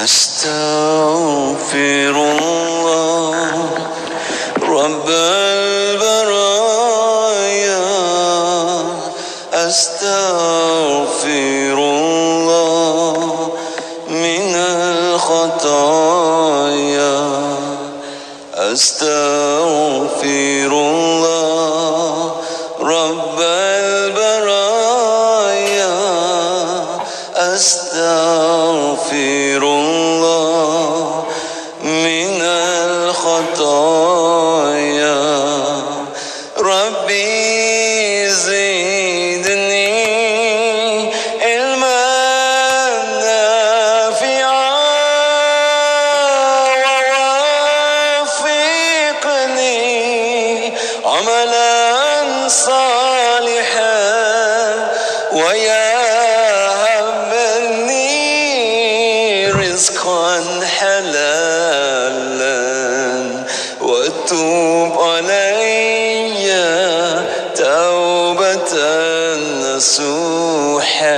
أستغفر الله رب البرايا أستغفر الله من الخطايا أستغفر الله رب البرايا أستغفر الله من الخطايا ربي زدني علما نافعا ووفقني عملا صالحا ويهبني رزقا حلالا وتوب علي توبة نصوحا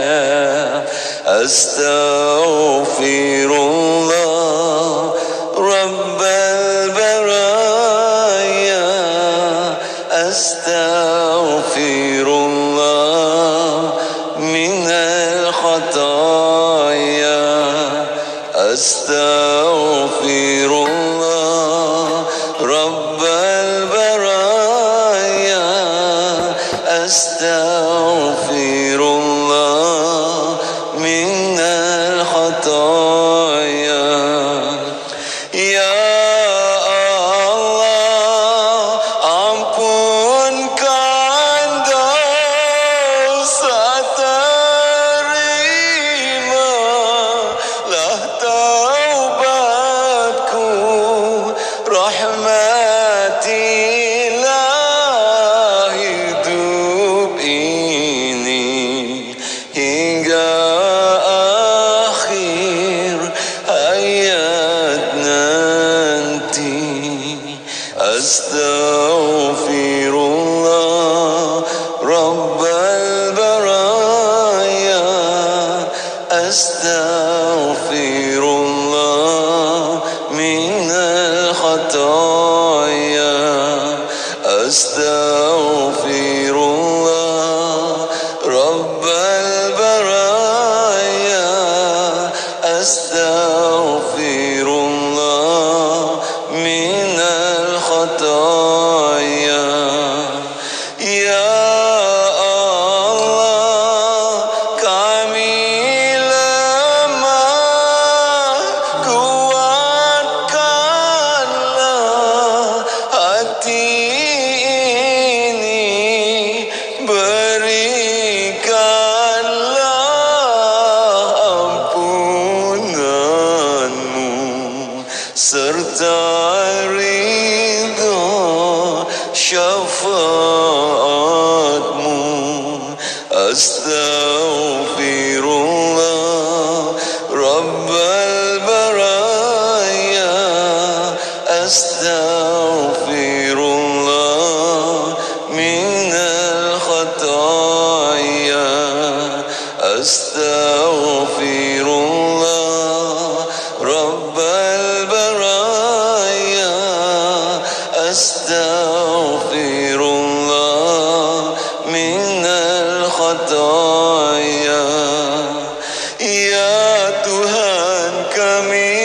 أستغفر الله رب البرايا أستغفر الله من الخطايا أستغفر الله رب البرايا أستغفر الله من الخطايا يا Allah ampunkan dosa terimalah taubatku rahmatilah hidup ini hingga akhir hayat nanti Astaghfirullah Rabbal baraya Astaghfirullah minal khataya Astaghfirullah Rabbal baraya Astaghfirullah minal khataya Ya Allah kami lemah kuatkanlah hati ini berikanlah ampunanmu serta ridho syafaatmu Astaghfirullah Rabbal baraya Astaghfirullah minal khataya Astaghfirullah Rabbal baraya Astaghfirullah minal khataya Ya Tuhan kami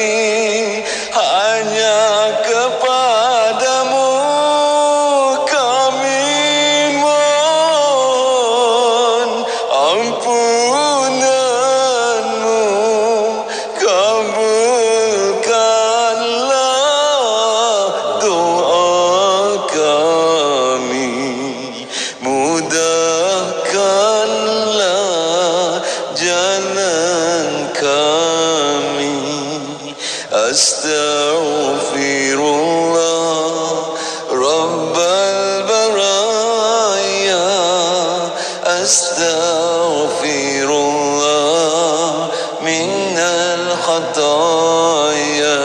hanya kepadamu kami mohon ampunanmu kabulkanlah doa kami mudahkanlah jalan kami Astaghfirullah Rabbal baraya Astaghfirullah minal khataya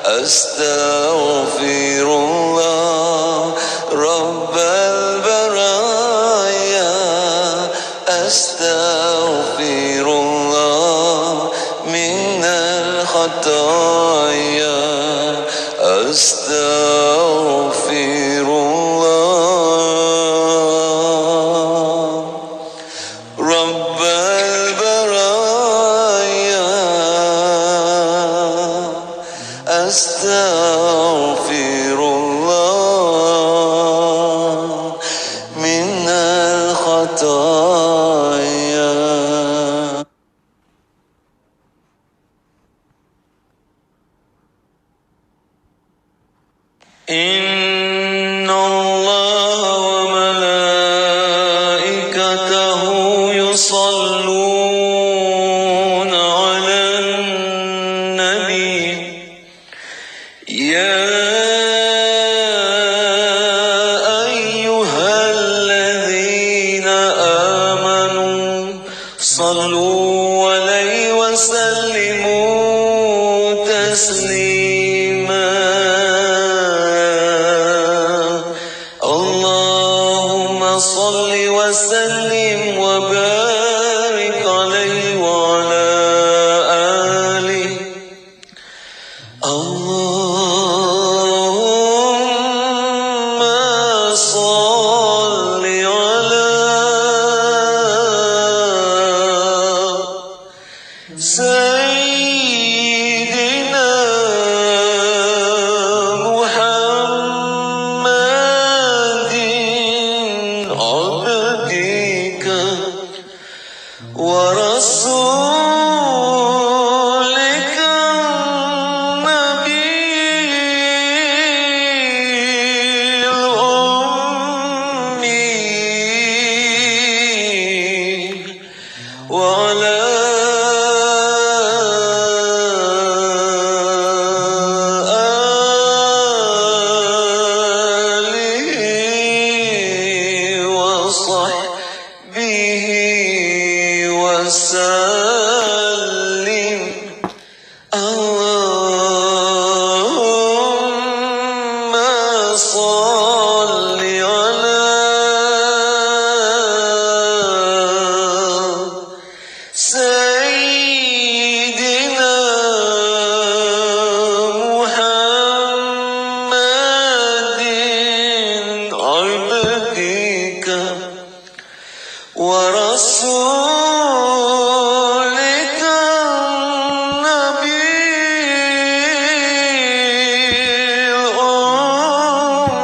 Astaghfirullah Rabbal baraya Astaghfirullah minal الخطايا أستغفر الله رب البرايا أستغفر الله من الخطايا. إن الله وملائكته يصلون على النبي يا أيها الذين آمنوا صلوا عليه وسلموا تسليما. اللهم صل وسلم وبارك عليه وعلى آله. اللهم صل على سيدنا محمد عبدك ورسولك النبي الأمي وعلى وصحبه وسلم. اللهم صل على سيدنا محمد عبدك ورسولك النبي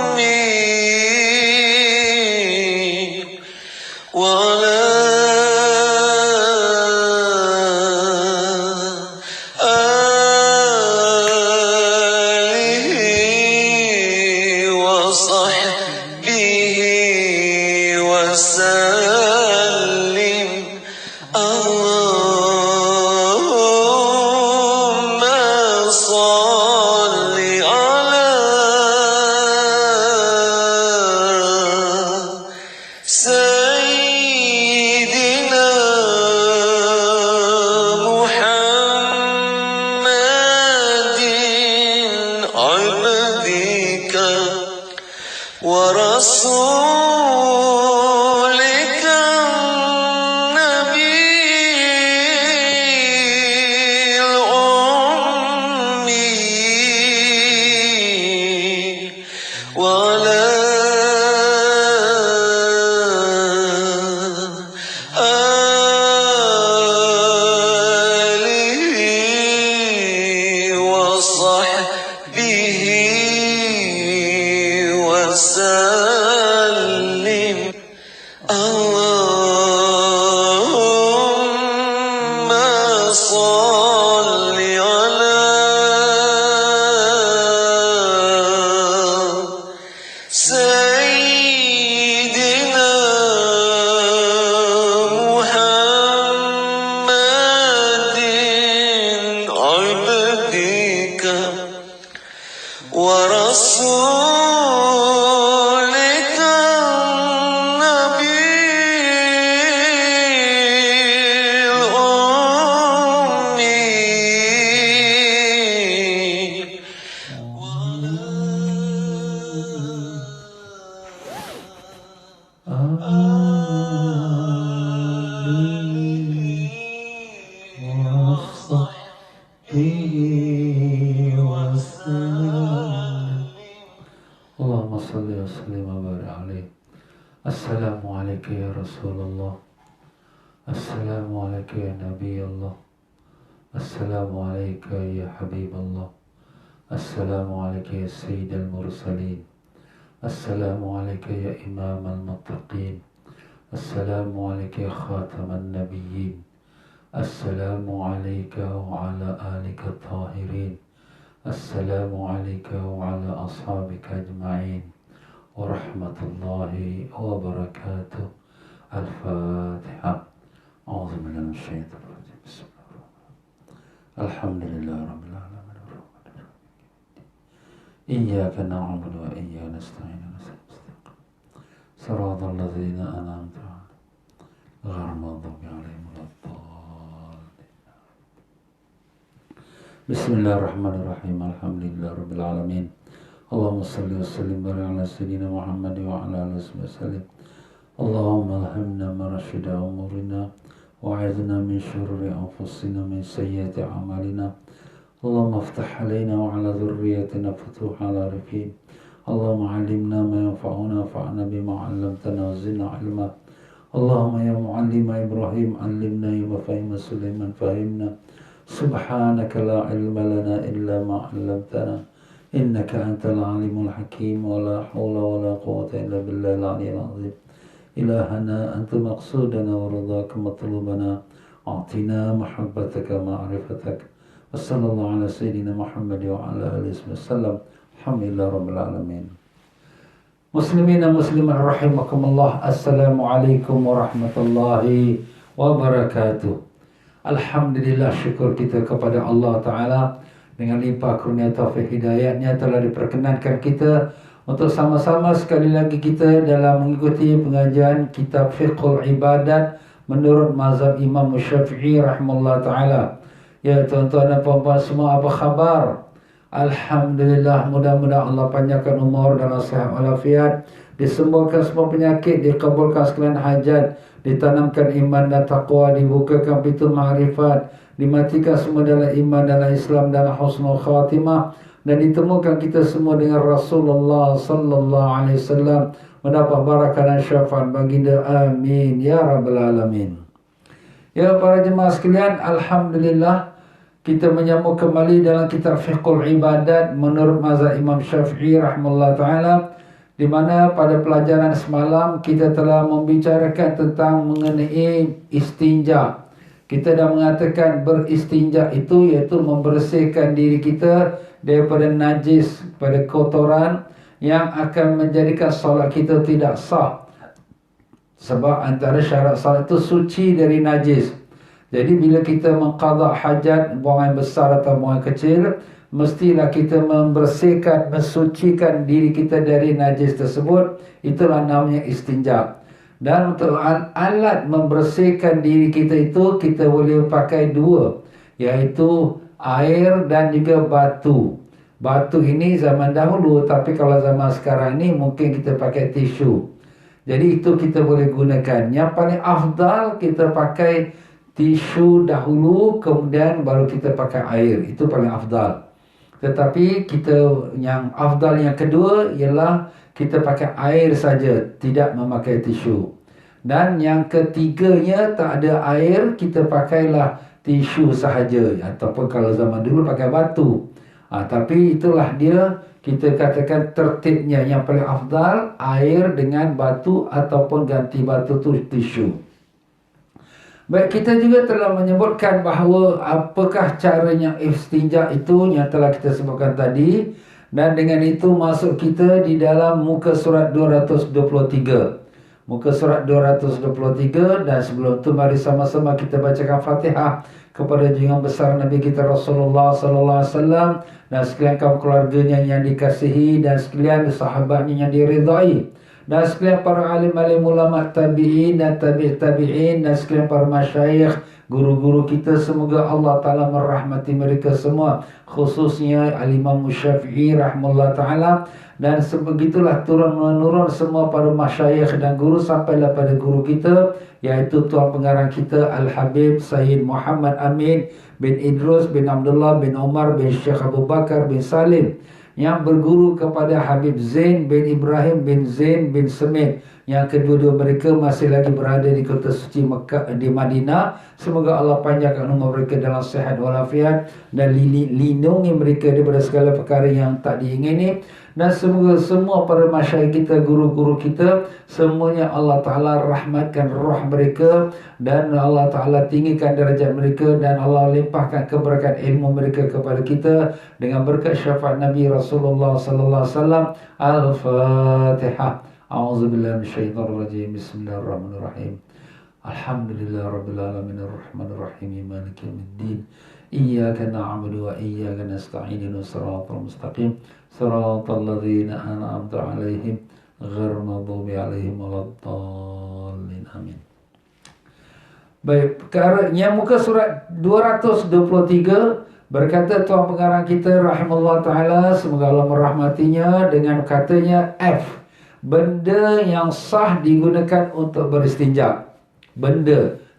الأمي وعلى آله وصحبه وسلم. اللهم صل على سيدنا محمد عبدك ورسولك النبي الأمي وعلى آله وصحبه وسلم. Assalamualaikum ya Nabi Allah. Assalamualaikum ya Habib Allah. Assalamualaikum ya Sayyidul Mursalin. Assalamualaikum ya Imam al-Muttaqin. Assalamualaikum ya Khataman Nabiyyin. Assalamualaikum wa ala alika tahirin. Assalamualaikum wa ala ashabika ajma'in. Wa rahmatullahi wa barakatuh. Al-Fatiha. A'udzu billahi minasyaitonir rajim. Bismillahirrahmanirrahim. Alhamdulillah rabbil alamin. Iyyaka na'budu wa iyyaka nasta'in. Shiratal ladzina an'amta 'alaihim ghairil maghdubi 'alaihim waladdallin. Bismillahirrahmanirrahim. Alhamdulillah rabbil alamin. Allahumma shalli wa sallim ala sayyidina Muhammad wa ala alihi wasallam. Allahumma alhamna marashida umurina wa'idna min syururi anfusina min sayyiati a'malina. Allahumma aftah alaina wa ala dhurriyyatina futuha al-arifin. Allahumma alimna ma yanfa'una fa'na bima 'allamtana wa zidna 'ilma. Allahumma ya mu'allima Ibrahim 'allimna ya mafahima Sulaiman fahimna. Subhanaka la ilma lana illa ma 'allamtana innaka antal alimul hakim. Wa la hawla wa la quwwata illa billahil 'aliyyil 'azim. إلهنا أنت مقصودنا ورضاك مطلوبنا أعطنا محبتك معرفتك وصلى الله على سيدنا محمد وعلى آله وسلم الحمد لله رب العالمين. Muslimin dan muslimat rahimakumullah. Assalamualaikum warahmatullahi wabarakatuh. Alhamdulillah, syukur kita kepada Allah Ta'ala dengan limpah kurnia taufik hidayatnya telah diperkenankan kita untuk sama-sama sekali lagi kita dalam mengikuti pengajian kitab Fiqhul Ibadat menurut mazhab Imam Syafi'i rahimahullah ta'ala. Ya tuan-tuan dan puan-puan semua, apa khabar? Alhamdulillah, mudah-mudahan Allah panjangkan umur dan sihat walafiat, disembuhkan semua penyakit, dikabulkan sekalian hajat, ditanamkan iman dan taqwa, dibukakan pintu ma'rifat, dimatikan semua dalam iman, dalam Islam, dalam husnul khatimah, dan ditemukan kita semua dengan Rasulullah sallallahu alaihi wasallam, mendapat barakah dan syafaat baginda. Amin ya rabbal alamin. Ya para jemaah sekalian, alhamdulillah kita menyambung kembali dalam kitab Fiqhul Ibadat menurut mazhab Imam Syafi'i rahimahullah taala, di mana pada pelajaran semalam kita telah membicarakan tentang mengenai istinja. Kita dah mengatakan beristinja itu iaitu membersihkan diri kita daripada najis, pada kotoran yang akan menjadikan solat kita tidak sah. Sebab antara syarat solat itu suci dari najis. Jadi bila kita mengqadha hajat, buang air besar atau buang air kecil, mestilah kita membersihkan, mensucikan diri kita dari najis tersebut. Itulah namanya istinja. Dan untuk alat membersihkan diri kita itu, kita boleh pakai dua, iaitu air dan juga batu. Batu ini zaman dahulu, tapi kalau zaman sekarang ini mungkin kita pakai tisu. Jadi itu kita boleh gunakan. Yang paling afdal kita pakai tisu dahulu, kemudian baru kita pakai air. Itu paling afdal. Tetapi kita yang afdal yang kedua ialah kita pakai air saja, tidak memakai tisu. Dan yang ketiganya, tak ada air, kita pakailah tisu sahaja, ataupun kalau zaman dulu pakai batu. Tapi itulah dia, kita katakan tertibnya yang paling afdal, air dengan batu ataupun ganti batu tu tisu. Baik, kita juga telah menyebutkan bahawa apakah caranya istinja itu yang telah kita sebutkan tadi. Dan dengan itu masuk kita di dalam muka surat 223. Muka surat 223, dan sebelum itu mari sama-sama kita bacakan Fatihah kepada junjungan besar Nabi kita Rasulullah sallallahu alaihi wasallam dan sekalian kaum keluarganya yang dikasihi, dan sekalian sahabatnya yang diridai, dan sekalian para alim-alim ulama tabi'in dan tabi'in, dan sekalian para masyayikh, guru-guru kita. Semoga Allah Ta'ala merahmati mereka semua, khususnya Al-Imam Syafi'i rahimahullah ta'ala. Dan sebegitulah turun-menurun semua para masyayikh dan guru sampailah pada guru kita, yaitu tuan pengarang kita Al-Habib Sayyid Muhammad Amin bin Idrus bin Abdullah bin Umar bin Syekh Abu Bakar bin Salim, yang berguru kepada Habib Zain bin Ibrahim bin Zain bin Semit, yang kedua-dua mereka masih lagi berada di kota suci Mekah, di Madinah. Semoga Allah panjangkan umur mereka dalam sihat walafiat dan lindungi mereka daripada segala perkara yang tak diingini. Dan semoga semua para masyayikh kita, guru-guru kita, semuanya Allah Ta'ala rahmatkan roh mereka, dan Allah Ta'ala tinggikan darjat mereka, dan Allah limpahkan keberkahan ilmu mereka kepada kita dengan berkat syafaat Nabi Rasulullah Sallallahu Alaihi Wasallam. Al-Fatihah. A'udzubillahi minasyaitonir rajim. Bismillahirrahmanirrahim. Alhamdulillah rabbil alamin arrahmanir rahim maliki yaumiddin. Iyyaka na'budu wa iyyaka nasta'in ihdinas siratal mustaqim siratal ladzina an'amta 'alaihim ghairil maghdubi 'alaihim waladdallin. Amin. Baik, yang muka surat 223 berkata Tuan Pengarang kita rahimahullah ta'ala, semoga Allah merahmatinya, dengan katanya F, benda yang sah digunakan untuk beristinja.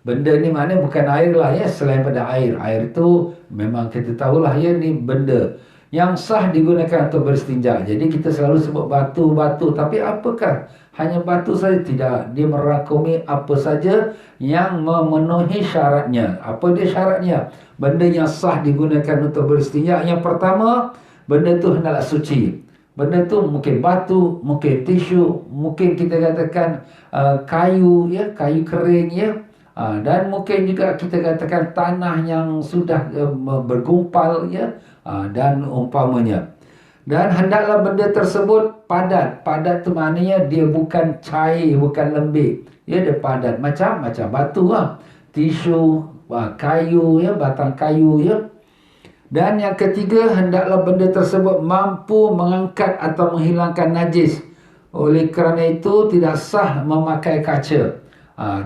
Benda ni maknanya bukan air lah ya, selain pada air. Air itu memang kita tahulah ya, ni benda yang sah digunakan untuk beristinja. Jadi kita selalu sebut batu-batu, tapi apakah hanya batu saja? Tidak, dia merangkumi apa saja yang memenuhi syaratnya. Apa dia syaratnya? Benda yang sah digunakan untuk beristinja. Yang pertama, benda tu hendaklah suci. Benda tu mungkin batu, mungkin tisu, mungkin kita katakan kayu ya, kayu kering ya. Dan mungkin juga kita katakan tanah yang sudah bergumpal ya, dan umpamanya. Dan hendaklah benda tersebut padat. Padat tu maknanya dia bukan cair, bukan lembik. Ya, dia padat macam batu lah. Tisu, kayu ya, batang kayu ya. Dan yang ketiga, hendaklah benda tersebut mampu mengangkat atau menghilangkan najis. Oleh kerana itu tidak sah memakai kaca.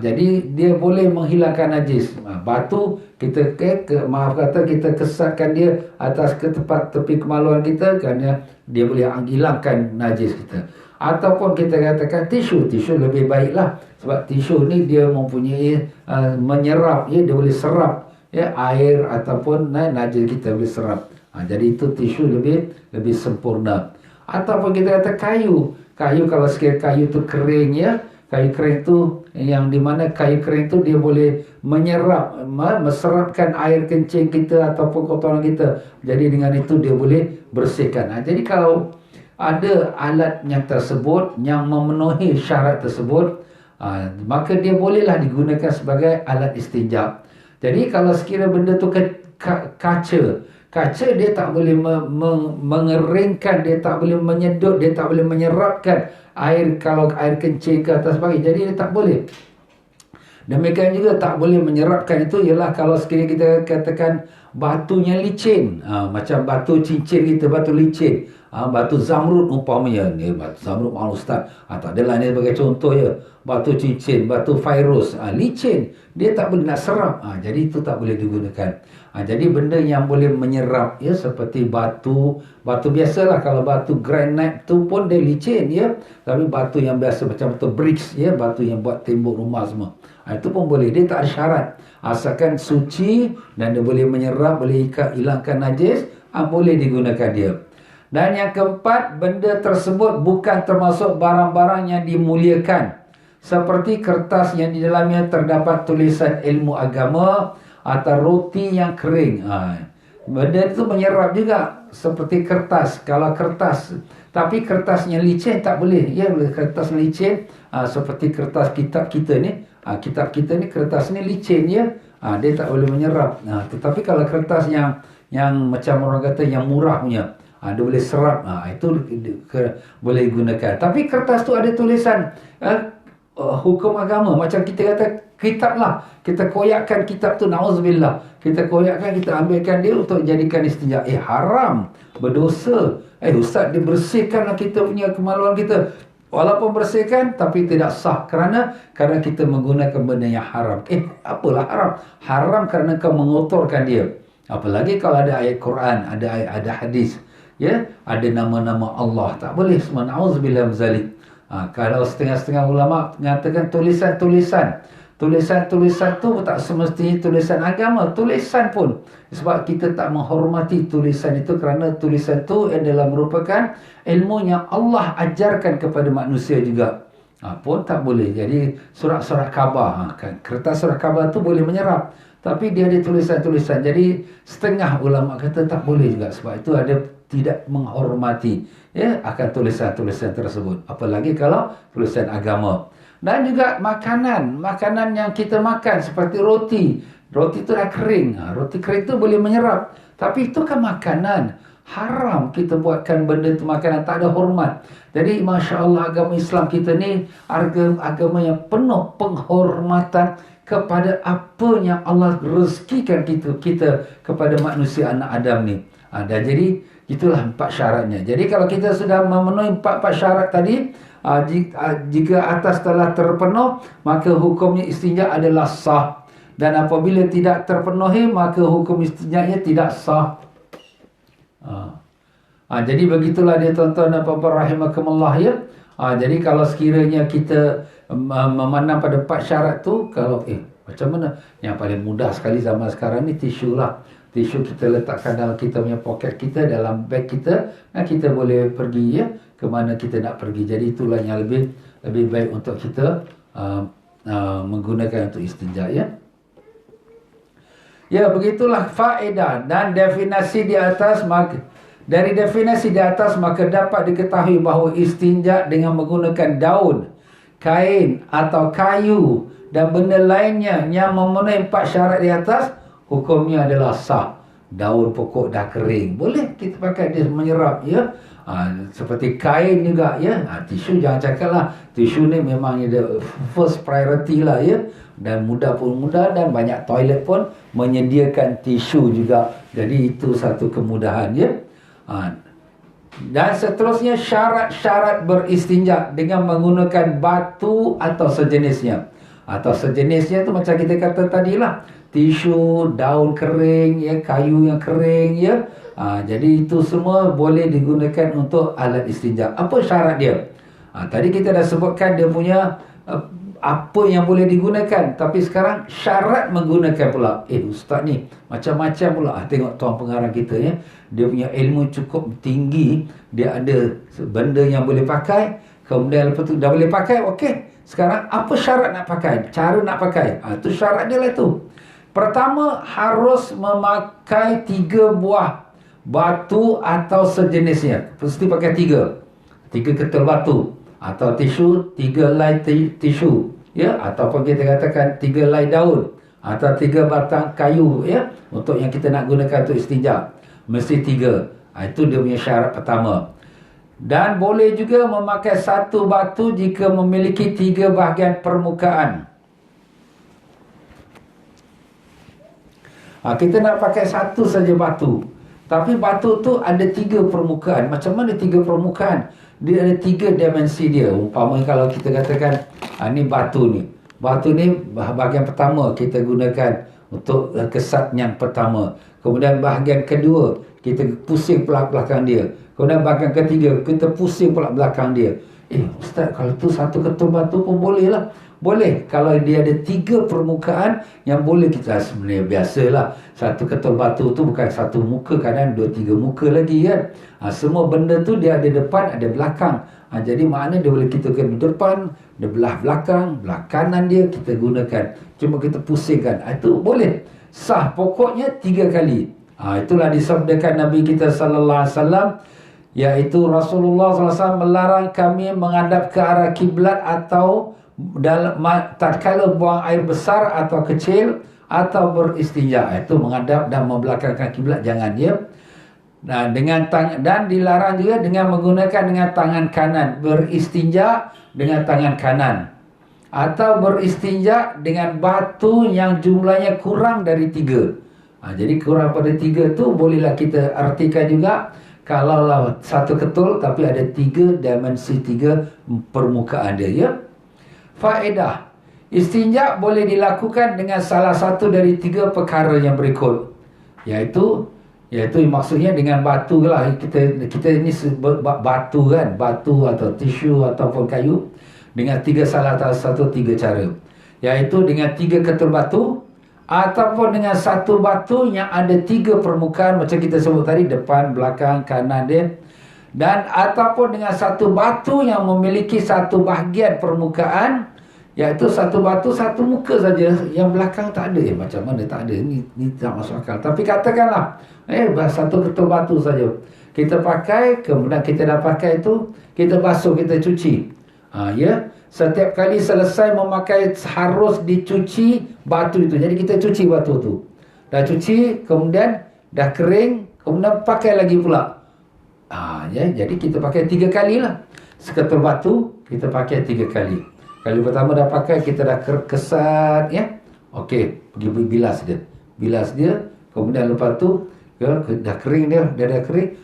Jadi dia boleh menghilangkan najis. Batu kita kita kesatkan dia atas ke tempat tepi kemaluan kita, kerana dia boleh hilangkan najis kita. Ataupun kita katakan tisu lebih baiklah, sebab tisu ni dia mempunyai menyerap ya, dia boleh serap ya air ataupun najis kita boleh serap. Jadi itu tisu lebih sempurna. Ataupun kita kata kayu, kalau sekiranya kayu tu kering ya, kayu kering tu yang dimana kayu kering tu dia boleh menyerapkan air kencing kita ataupun kotoran kita. Jadi dengan itu dia boleh bersihkan. Jadi kalau ada alat yang tersebut yang memenuhi syarat tersebut, maka dia bolehlah digunakan sebagai alat istinja. Jadi kalau sekiranya benda tu kaca dia tak boleh mengeringkan, dia tak boleh menyedot, dia tak boleh menyerapkan air, kalau air kencing ke atas sebagainya. Jadi dia tak boleh. Demikian juga tak boleh menyerapkan itu ialah kalau sekiranya kita katakan batunya licin, macam batu cincin kita, batu licin, batu zamrud umpamanya. Ni batu zamrud mahu ustaz, tak adalah ni sebagai contoh ya. Batu cincin, batu fairuz, licin, dia tak boleh nak serap, jadi itu tak boleh digunakan. Jadi benda yang boleh menyerap ya, seperti batu biasalah. Kalau batu granite tu pun dia licin ya, tapi batu yang biasa macam batu bricks ya, batu yang buat tembok rumah semua, itu pun boleh. Dia tak ada syarat, asalkan suci dan dia boleh menyerap, boleh hilangkan najis, boleh digunakan dia. Dan yang keempat, benda tersebut bukan termasuk barang-barang yang dimuliakan, seperti kertas yang di dalamnya terdapat tulisan ilmu agama atau roti yang kering. Benda itu menyerap juga, seperti kertas. Kalau kertas, tapi kertasnya licin tak boleh. Ya, kertas licin, seperti kertas kitab kita ni. Kitab kita ni kertas ni licin ya. Dia tak boleh menyerap. Tetapi kalau kertas yang macam orang kata yang murah punya, dia boleh serap. Itu boleh digunakan. Tapi kertas tu ada tulisan hukum agama, macam kita kata kitab lah, kita koyakkan kitab tu, na'udzubillah, kita koyakkan, kita ambilkan dia untuk jadikan istinja. Haram, berdosa. Ustaz, dia bersihkanlah kita punya kemaluan kita. Walaupun bersihkan, tapi tidak sah, kerana kita menggunakan benda yang haram. Apalah haram? Haram kerana kau mengotorkan dia. Apalagi kalau ada ayat Quran, ada hadis ya, ada nama-nama Allah, tak boleh semua. Na'udzubillah zalik. Kalau setengah-setengah ulama mengatakan tulisan tu tak semestinya tulisan agama, tulisan pun, sebab kita tak menghormati tulisan itu, kerana tulisan itu adalah merupakan ilmu yang Allah ajarkan kepada manusia juga. pun tak boleh. Jadi surat-surat khabar, kan kertas surat khabar tu boleh menyerap, tapi dia ada tulisan-tulisan. Jadi setengah ulama kata tak boleh juga, sebab itu ada tidak menghormati akan tulisan-tulisan tersebut, apalagi kalau tulisan agama. Dan juga makanan yang kita makan seperti roti tu dah kering. Roti kering tu boleh menyerap, tapi itu kan makanan. Haram kita buatkan benda tu makanan, tak ada hormat. Jadi Masya Allah, agama Islam kita ni agama yang penuh penghormatan kepada apa yang Allah rezekikan kita kepada manusia anak Adam ni. Dan jadi itulah 4 syaratnya. Jadi kalau kita sudah memenuhi 4 syarat tadi, jika atas telah terpenuh, maka hukumnya istinja adalah sah. Dan apabila tidak terpenuhi, maka hukum istinjanya tidak sah. Jadi begitulah dia, tuan-tuan dan puan-puan rahimakumullah, ya. Jadi kalau sekiranya kita memandang pada 4 syarat tu, kalau macam mana? Yang paling mudah sekali zaman sekarang ni tisu lah. Tisu kita letakkan dalam kita punya poket kita, dalam beg kita, dan kita boleh pergi ke mana kita nak pergi. Jadi itulah yang lebih baik untuk kita menggunakan untuk istinja, ya. Ya, begitulah faedah dan definisi di atas. Dari definisi di atas, maka dapat diketahui bahawa istinja dengan menggunakan daun, kain atau kayu dan benda lainnya yang memenuhi 4 syarat di atas, hukumnya adalah sah. Daun pokok dah kering, boleh kita pakai, dia menyerap, ya. Seperti kain juga, ya. Tisu jangan cakap lah, tisu ni memang the first priority lah, ya. Dan mudah pun mudah, dan banyak toilet pun menyediakan tisu juga. Jadi itu satu kemudahan, ya. Dan seterusnya syarat-syarat beristinja dengan menggunakan batu atau sejenisnya. Atau sejenisnya tu macam kita kata tadilah, tisu, daun kering, ya, kayu yang kering, ya. Jadi itu semua boleh digunakan untuk alat istinja. Apa syarat dia? Tadi kita dah sebutkan dia punya apa yang boleh digunakan, tapi sekarang syarat menggunakan pula. Ustaz ni macam-macam pula. Tengok tuan pengarang kita, ya, dia punya ilmu cukup tinggi, dia ada benda yang boleh pakai, kemudian lepas tu dah boleh pakai, okey. Sekarang apa syarat nak pakai, cara nak pakai, itu syarat dia lah tu. Pertama, harus memakai 3 buah batu atau sejenisnya. Mesti pakai 3 ketul batu, atau tisu, 3 helai tisu, ya, ataupun kita katakan 3 helai daun, atau 3 batang kayu, ya, untuk yang kita nak gunakan untuk istinja. Mesti 3. Itu dia punya syarat pertama. Dan boleh juga memakai 1 batu jika memiliki 3 bahagian permukaan. Kita nak pakai 1 saja batu, tapi batu tu ada 3 permukaan. Macam mana 3 permukaan? Dia ada 3 dimensi dia. Umpamanya kalau kita katakan, ni batu ni. Batu ni bahagian pertama kita gunakan untuk kesat yang pertama. Kemudian bahagian kedua, kita pusing pula belakang dia. Kemudian bahagian ketiga, kita pusing pula belakang dia. Ustaz, kalau tu 1 ketul batu pun boleh lah. Boleh, kalau dia ada 3 permukaan yang boleh kita, sebenarnya biasalah. 1 ketul batu tu bukan 1 muka, kadang 2-3 muka lagi, kan. Semua benda tu dia ada depan, ada belakang. Jadi makna dia boleh kita ke depan, dia belah belakang, belah kanan dia kita gunakan. Cuma kita pusingkan, itu boleh. Sah, pokoknya 3 kali. Itulah disabdakan Nabi kita sallallahu alaihi wasallam, iaitu Rasulullah SAW melarang kami menghadap ke arah kiblat atau tatkala buang air besar atau kecil atau beristinja. Itu menghadap dan membelakangkan kiblat, jangan, ya. Dan dilarang juga dengan menggunakan dengan tangan kanan, beristinja dengan tangan kanan, atau beristinja dengan batu yang jumlahnya kurang dari 3. Jadi kurang pada 3 tu bolehlah kita artikan juga, kalaulah 1 ketul tapi ada 3 dimensi, 3 permukaan dia, ya. Faedah istinja boleh dilakukan dengan salah satu dari 3 perkara yang berikut, iaitu maksudnya dengan batu lah. Kita ini sebut batu, kan, batu atau tisu ataupun kayu, dengan salah satu 3 cara, iaitu dengan 3 ketul batu, ataupun dengan 1 batu yang ada 3 permukaan macam kita sebut tadi, depan, belakang, kanan dia. Dan ataupun dengan satu batu yang memiliki satu bahagian permukaan, iaitu satu batu satu muka saja, yang belakang tak ada. Macam mana tak ada? Ni tak masuk akal. Tapi katakanlah satu ketul batu saja kita pakai, kemudian kita dah pakai itu, kita basuh, kita cuci. Setiap kali selesai memakai harus dicuci batu itu. Jadi kita cuci batu tu. Dah cuci, kemudian dah kering, kemudian pakai lagi pula. Jadi kita pakai 3 kali lah. Seketul batu kita pakai 3 kali. Kali pertama dah pakai, kita dah kesat, Okey, pergi bilas dia. Bilas dia, kemudian lepas tu dah kering dia, dah kering,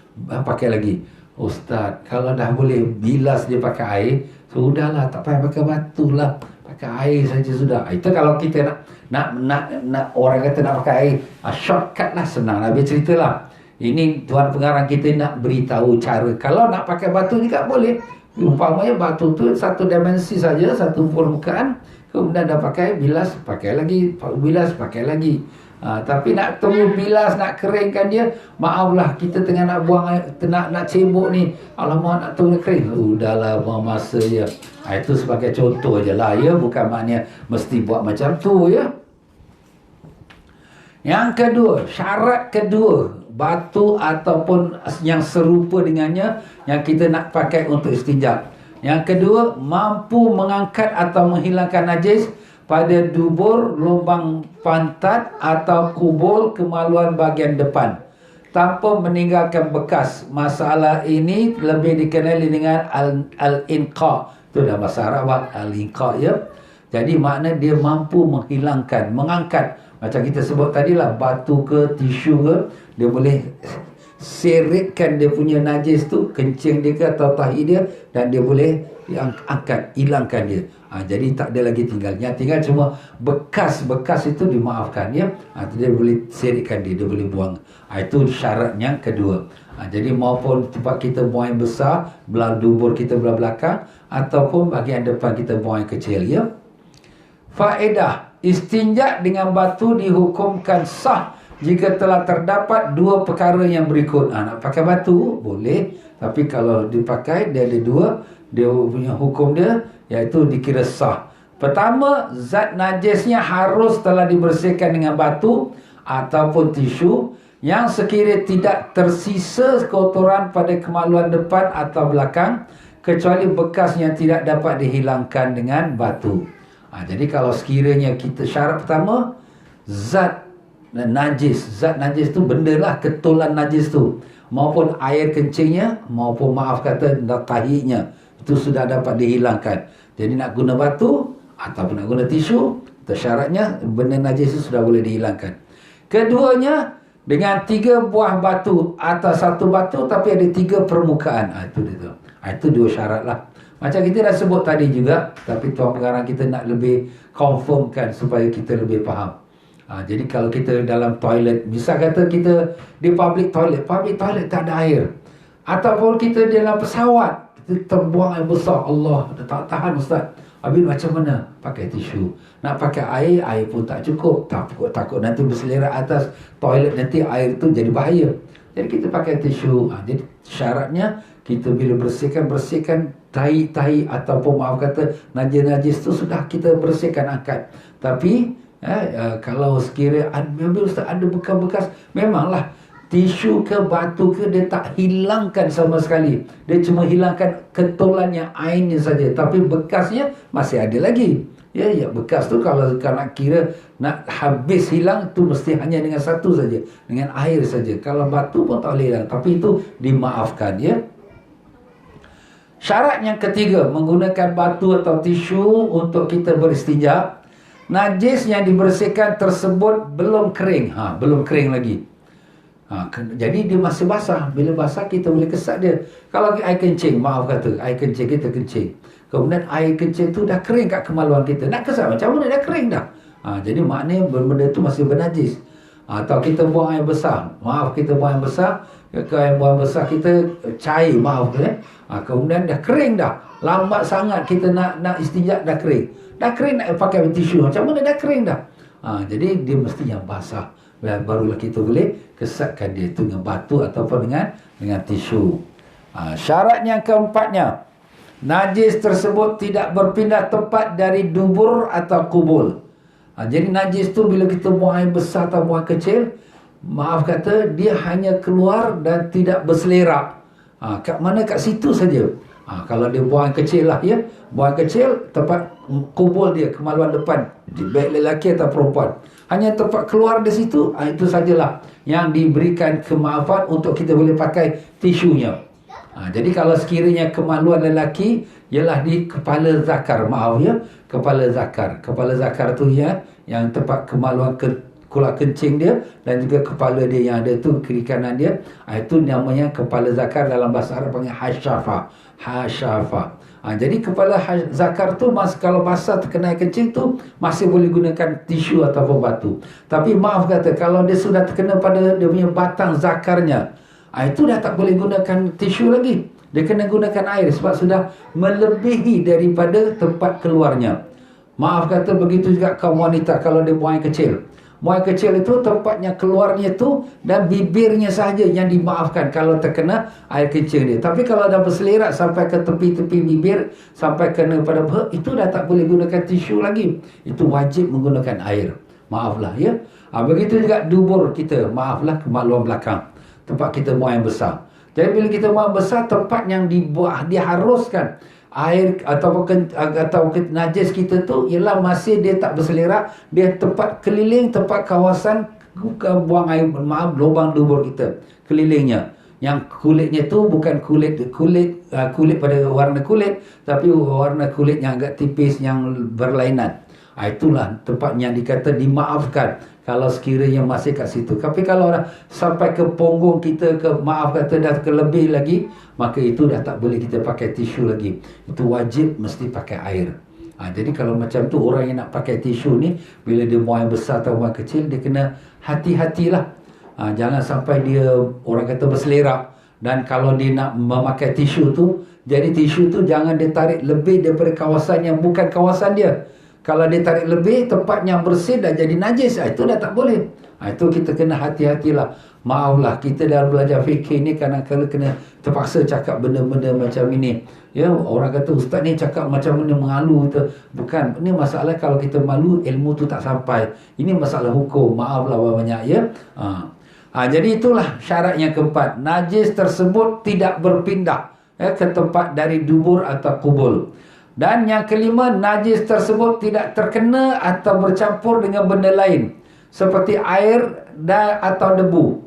pakai lagi. Ustaz, kalau dah boleh bilas dia pakai air, sudahlah, tak payah pakai batu lah, pakai air saja sudah. Itu kalau kita nak orang kata nak pakai air, shortcut lah, senang lah. Biar ceritalah. Ini tuan pengarang kita nak beritahu cara. Kalau nak pakai batu ni tak boleh. Umpamanya batu tu satu dimensi saja, satu permukaan, kemudian dah pakai bilas, pakai lagi, bilas, pakai lagi. Tapi nak tunggu bilas, nak keringkan dia, maaflah, kita tengah nak buang air, nak cebok ni, alamak, nak tunggu kering, udahlah, buang masa je. Itu sebagai contoh je lah, bukan maknanya mesti buat macam tu, Yang kedua, syarat kedua, batu ataupun yang serupa dengannya yang kita nak pakai untuk istinja. Yang kedua, mampu mengangkat atau menghilangkan najis pada dubur, lubang pantat atau kubul kemaluan bahagian depan tanpa meninggalkan bekas. Masalah ini lebih dikenali dengan al-inqa. Itu dah bahasa Arab, al-inqa, Jadi makna dia mampu menghilangkan, mengangkat. Macam kita sebut tadilah, batu ke tisu ke, dia boleh seretkan dia punya najis tu, kencing dia ke atau tahi dia, dan dia boleh angkat, hilangkan dia. Jadi tak ada lagi tinggalnya, tinggal cuma bekas-bekas itu dimaafkan, Dia boleh seretkan dia boleh buang. Itu syarat yang kedua. Jadi maupun tempat kita buang yang besar, belah dubur kita belah belakang, ataupun bahagian depan kita buang yang kecil, Faedah, istinja dengan batu dihukumkan sah jika telah terdapat 2 perkara yang berikut. Nak pakai batu boleh, tapi kalau dipakai dia ada 2, dia punya hukum dia, iaitu dikira sah. Pertama, zat najisnya harus telah dibersihkan dengan batu ataupun tisu, yang sekiranya tidak tersisa kotoran pada kemaluan depan atau belakang, kecuali bekas yang tidak dapat dihilangkan dengan batu. Jadi kalau sekiranya kita, syarat pertama, zat najis tu benda lah, ketulan najis tu, maupun air kencingnya, maupun maaf kata tahinya, itu sudah dapat dihilangkan. Jadi nak guna batu ataupun nak guna tisu, syaratnya benda najis itu sudah boleh dihilangkan. Keduanya, dengan 3 buah batu atau 1 batu tapi ada 3 permukaan. Itu dia. Itu 2 syarat lah. Macam kita dah sebut tadi juga, tapi tuan pengarang kita nak lebih confirmkan supaya kita lebih faham. Jadi kalau kita dalam toilet, misal kata kita di public toilet tak ada air, ataupun kita dalam pesawat, kita terbuang air besar, Allah, tak tahan Ustaz, habis macam mana? Pakai tisu. Nak pakai air pun tak cukup, takut nanti berselerak atas toilet, nanti air tu jadi bahaya. Jadi kita pakai tisu. Jadi syaratnya kita bila bersihkan tahi ataupun maaf kata najis tu sudah kita bersihkan, angkat. Tapi kalau sekiranya Ustaz ada bekas-bekas, memanglah tisu ke batu ke dia tak hilangkan sama sekali. Dia cuma hilangkan ketulannya, airnya saja, tapi bekasnya masih ada lagi. Bekas tu kalau nak kira nak habis hilang tu mesti hanya dengan satu saja, dengan air saja. Kalau batu pun tak boleh hilang, tapi itu dimaafkan, Syarat yang ketiga, menggunakan batu atau tisu untuk kita beristinja. Najis yang dibersihkan tersebut belum kering. Belum kering lagi. Jadi dia masih basah. Bila basah kita boleh kesat dia. Kalau air kencing, maaf kata, air kencing kita kencing, kemudian air kencing tu dah kering kat kemaluan kita, nak kesat macam mana? Dah kering dah. Jadi maknanya benda tu masih bernajis. Atau kita buang air besar, maaf kita buang air besar, air buang besar kita cair, maaf kemudian dah kering dah, lambat sangat kita nak istinja, dah kering nak pakai tisu, macam mana? Dah kering dah. Jadi dia mesti yang basah, barulah kita boleh kesatkan dia tu dengan batu ataupun dengan tisu. Syarat yang keempatnya, najis tersebut tidak berpindah tempat dari dubur atau kubul. Jadi najis tu bila kita buang air besar atau buang kecil, maaf kata, dia hanya keluar dan tidak berselerak. Kat mana? Kat situ saja. Kalau dia buang kecil lah ya, buang kecil tempat kubul dia, kemaluan depan, baik lelaki atau perempuan, hanya tempat keluar di situ, itu sajalah yang diberikan kemaafan untuk kita boleh pakai tisunya. Jadi kalau sekiranya kemaluan lelaki ialah di kepala zakar, maaf ya, kepala zakar tu ya, yang tempat kemaluan kulak kencing dia dan juga kepala dia yang ada tu kiri kanan dia, itu namanya kepala zakar, dalam bahasa Arab panggil hasyafa. Jadi kepala zakar tu kalau basah terkena air kencing tu masih boleh gunakan tisu ataupun batu. Tapi maaf kata, kalau dia sudah terkena pada dia punya batang zakarnya, itu dah tak boleh gunakan tisu lagi. Dia kena gunakan air sebab sudah melebihi daripada tempat keluarnya. Maaf kata, begitu juga kaum wanita kalau dia buang air kecil. Buang air kecil itu tempatnya keluarnya tu dan bibirnya sahaja yang dimaafkan kalau terkena air kecil dia. Tapi kalau dah berselerak sampai ke tepi-tepi bibir, sampai kena pada itu dah tak boleh gunakan tisu lagi. Itu wajib menggunakan air. Maaflah ya. Begitu juga dubur kita, maaflah, kemaluan belakang, tempat kita buang yang besar. Jadi bila kita buang besar, tempat yang diharuskan air atau najis kita tu ialah masih dia tak berselerak, dia tempat keliling, tempat kawasan buang air, lubang dubur kita kelilingnya, yang kulitnya tu bukan kulit pada warna kulit, tapi warna kulit yang agak tipis, yang berlainan. Itulah tempat yang dikata dimaafkan kalau sekiranya masih kat situ. Tapi kalau dah sampai ke punggung kita, maaf kata dah kelebih lagi, maka itu dah tak boleh kita pakai tisu lagi. Itu wajib mesti pakai air. Jadi kalau macam tu, orang yang nak pakai tisu ni, bila dia buang yang besar atau buang kecil, dia kena hati-hatilah. Jangan sampai dia, orang kata, berselerak. Dan kalau dia nak memakai tisu tu, jadi tisu tu jangan dia tarik lebih daripada kawasan yang bukan kawasan dia. Kalau dia tarik lebih, tempat yang bersih dah jadi najis, itu dah tak boleh. Itu kita kena hati-hatilah. Maaflah, kita dalam belajar fikir ni kadang-kadang kena terpaksa cakap benda-benda macam ini. Ya, orang kata ustaz ni cakap macam mana mengalu tu. Bukan, ini masalah kalau kita malu, ilmu tu tak sampai. Ini masalah hukum. Maaflah banyak ya. Jadi itulah syarat yang keempat. Najis tersebut tidak berpindah ke tempat dari dubur atau kubul. Dan yang kelima, najis tersebut tidak terkena atau bercampur dengan benda lain, seperti air atau debu.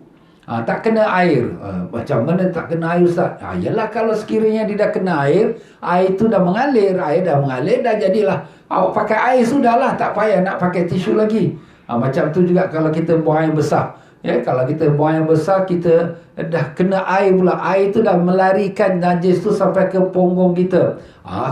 Tak kena air. Macam mana tak kena air ustaz? Yalah, kalau sekiranya dia dah kena air itu dah mengalir. Air dah mengalir, dah jadilah. Awak pakai air sudahlah, tak payah nak pakai tisu lagi. Macam tu juga kalau kita buang air besar. Ya, kalau kita buang yang besar, kita dah kena air pula. Air tu dah melarikan najis tu sampai ke punggung kita.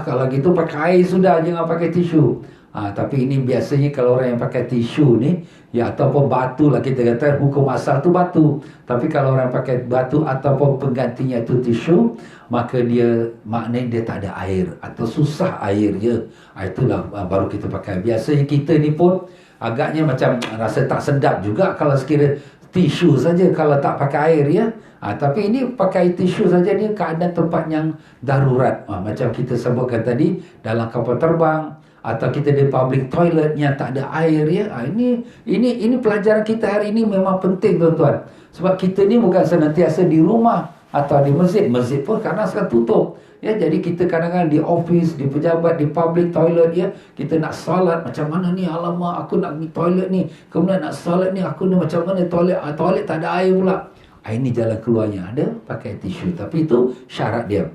Kalau gitu pakai air sudah, jangan pakai tisu. Tapi ini biasanya kalau orang yang pakai tisu ni, ya, ataupun batu lah, kita kata hukum asal tu batu. Tapi kalau orang pakai batu ataupun penggantinya tu tisu, maka dia maknanya dia tak ada air atau susah air je. Itulah baru kita pakai. Biasanya kita ni pun agaknya macam rasa tak sedap juga kalau sekira tisu saja kalau tak pakai air ya. Tapi ini pakai tisu saja, ni keadaan tempat yang darurat. Macam kita sebutkan tadi, dalam kapal terbang atau kita di public toilet yang tak ada air ya. Ini pelajaran kita hari ini memang penting tuan-tuan. Sebab kita ni bukan senantiasa di rumah atau di masjid. Masjid pun kadang sekarang tutup. Ya, jadi kita kadang-kadang di office, di pejabat, di public toilet ya, kita nak salat macam mana ni, alamak aku nak pergi toilet ni, kemudian nak salat ni, aku ni macam mana toilet tak ada air pula. Ini jalan keluarnya, ada pakai tisu. Tapi itu syarat dia.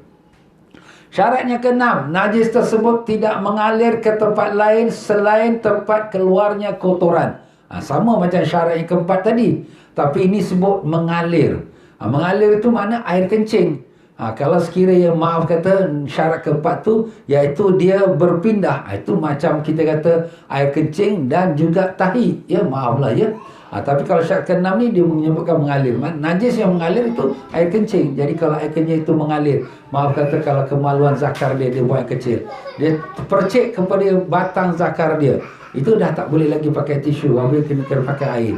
Syaratnya keenam, najis tersebut tidak mengalir ke tempat lain selain tempat keluarnya kotoran. Sama macam syarat yang keempat tadi, tapi ini sebut mengalir. Mengalir itu makna air kencing. Kalau sekiranya maaf kata syarat keempat tu, iaitu dia berpindah. Itu macam kita kata air kencing dan juga tahi. Ya, maaflah ya. Tapi kalau syarat keenam ni dia menyebutkan mengalir. Najis yang mengalir itu air kencing. Jadi kalau air kencing itu mengalir, maaf kata kalau kemaluan zakar dia buang air kecil, dia percik kepada batang zakar dia, itu dah tak boleh lagi pakai tisu. Habis kena pakai air.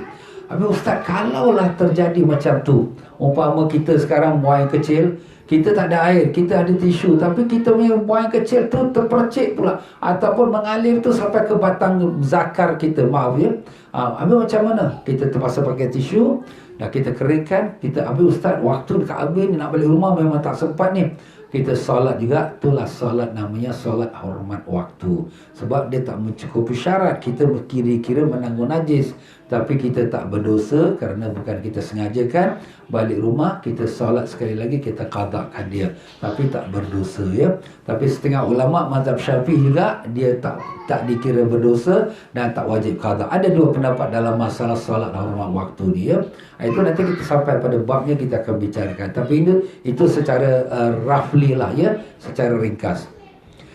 Habis Ustaz, kalaulah terjadi macam tu, umpama kita sekarang buang air kecil, kita tak ada air, kita ada tisu, tapi kita punya buang air kecil tu terpercik pula, ataupun mengalir tu sampai ke batang zakar kita, maaf ya. Habis macam mana? Kita terpaksa pakai tisu, dah kita keringkan, kita habis Ustaz, waktu dekat habis ni nak balik rumah memang tak sempat ni. Kita solat juga, itulah solat, namanya solat hormat waktu. Sebab dia tak mencukupi syarat. Kita kira-kira menanggung najis, tapi kita tak berdosa kerana bukan kita sengajakan. Balik rumah, kita solat sekali lagi, kita qadakan dia, tapi tak berdosa ya. Tapi setengah ulama mazhab Syafi'i juga, dia tak dikira berdosa dan tak wajib qada. Ada dua pendapat dalam masalah solat hormat waktu ni ya. Itu nanti kita sampai pada babnya, kita akan bicarakan. Tapi itu secara roughly lah ya, secara ringkas.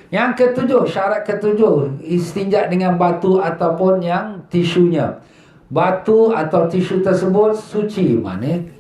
Yang ketujuh, syarat ketujuh, istinja dengan batu ataupun yang tisunya. Batu atau tisu tersebut suci, maknanya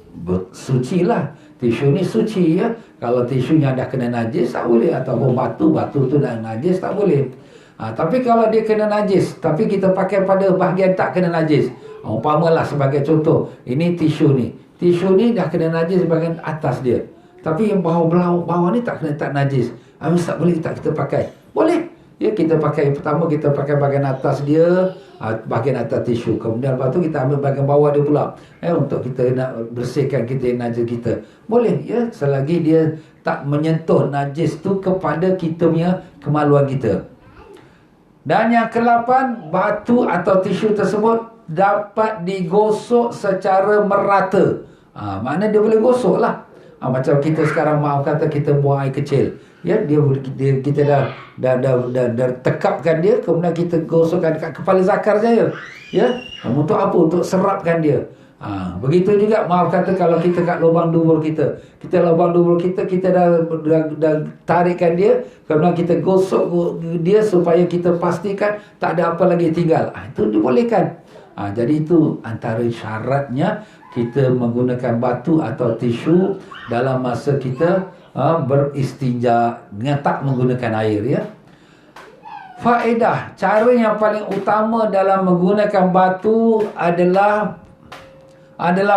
suci lah. Tisu ni suci ya. Kalau tisunya dah kena najis tak boleh, ataupun batu tu dah najis tak boleh. Tapi kalau dia kena najis, tapi kita pakai pada bahagian tak kena najis, umpamalah sebagai contoh, ini tisu ni dah kena najis bahagian atas dia, tapi yang bawah ni tak najis. Tak boleh kita pakai? Boleh ya, kita pakai pertama, kita pakai bahagian atas dia, bahagian atas tisu, kemudian lepas tu kita ambil bahagian bawah dia pula untuk kita nak bersihkan kita najis kita. Boleh ya, selagi dia tak menyentuh najis tu kepada kita punya kemaluan kita. Dan yang ke-8, batu atau tisu tersebut dapat digosok secara merata. Maknanya dia boleh gosok lah. Macam kita sekarang, maaf kata kita buang air kecil ya, kita dah tekapkan dia, kemudian kita gosokkan dekat kepala zakar saja ya. Untuk apa? Untuk serapkan dia. Begitu juga, maaf kata, kalau kita kat lubang dubur kita, kita dah tarikkan dia, kemudian kita gosok dia supaya kita pastikan tak ada apa lagi tinggal. Itu dibolehkan. Jadi itu antara syaratnya kita menggunakan batu atau tisu dalam masa kita beristinja dengan tak menggunakan air ya. Faedah, cara yang paling utama dalam menggunakan batu adalah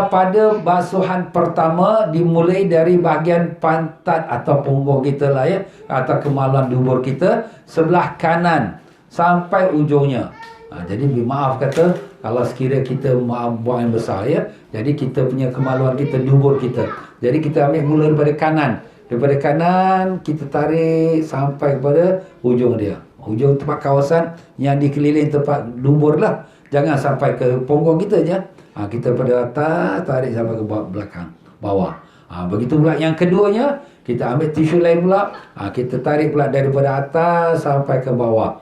pada basuhan pertama, dimulai dari bahagian pantat atau punggung kita lah ya, atau kemaluan dubur kita sebelah kanan sampai ujungnya. Jadi maaf kata, kalau sekiranya kita buang yang besar ya, jadi kita punya kemaluan kita, dubur kita, jadi kita ambil mula daripada kanan. Daripada kanan kita tarik sampai kepada ujung dia, ujung tempat kawasan yang dikeliling tempat dubur lah. Jangan sampai ke punggung kita je. Kita pada atas tarik sampai ke belakang, bawah. Begitu pula yang keduanya, kita ambil tisu lain pula, kita tarik pula daripada atas sampai ke bawah.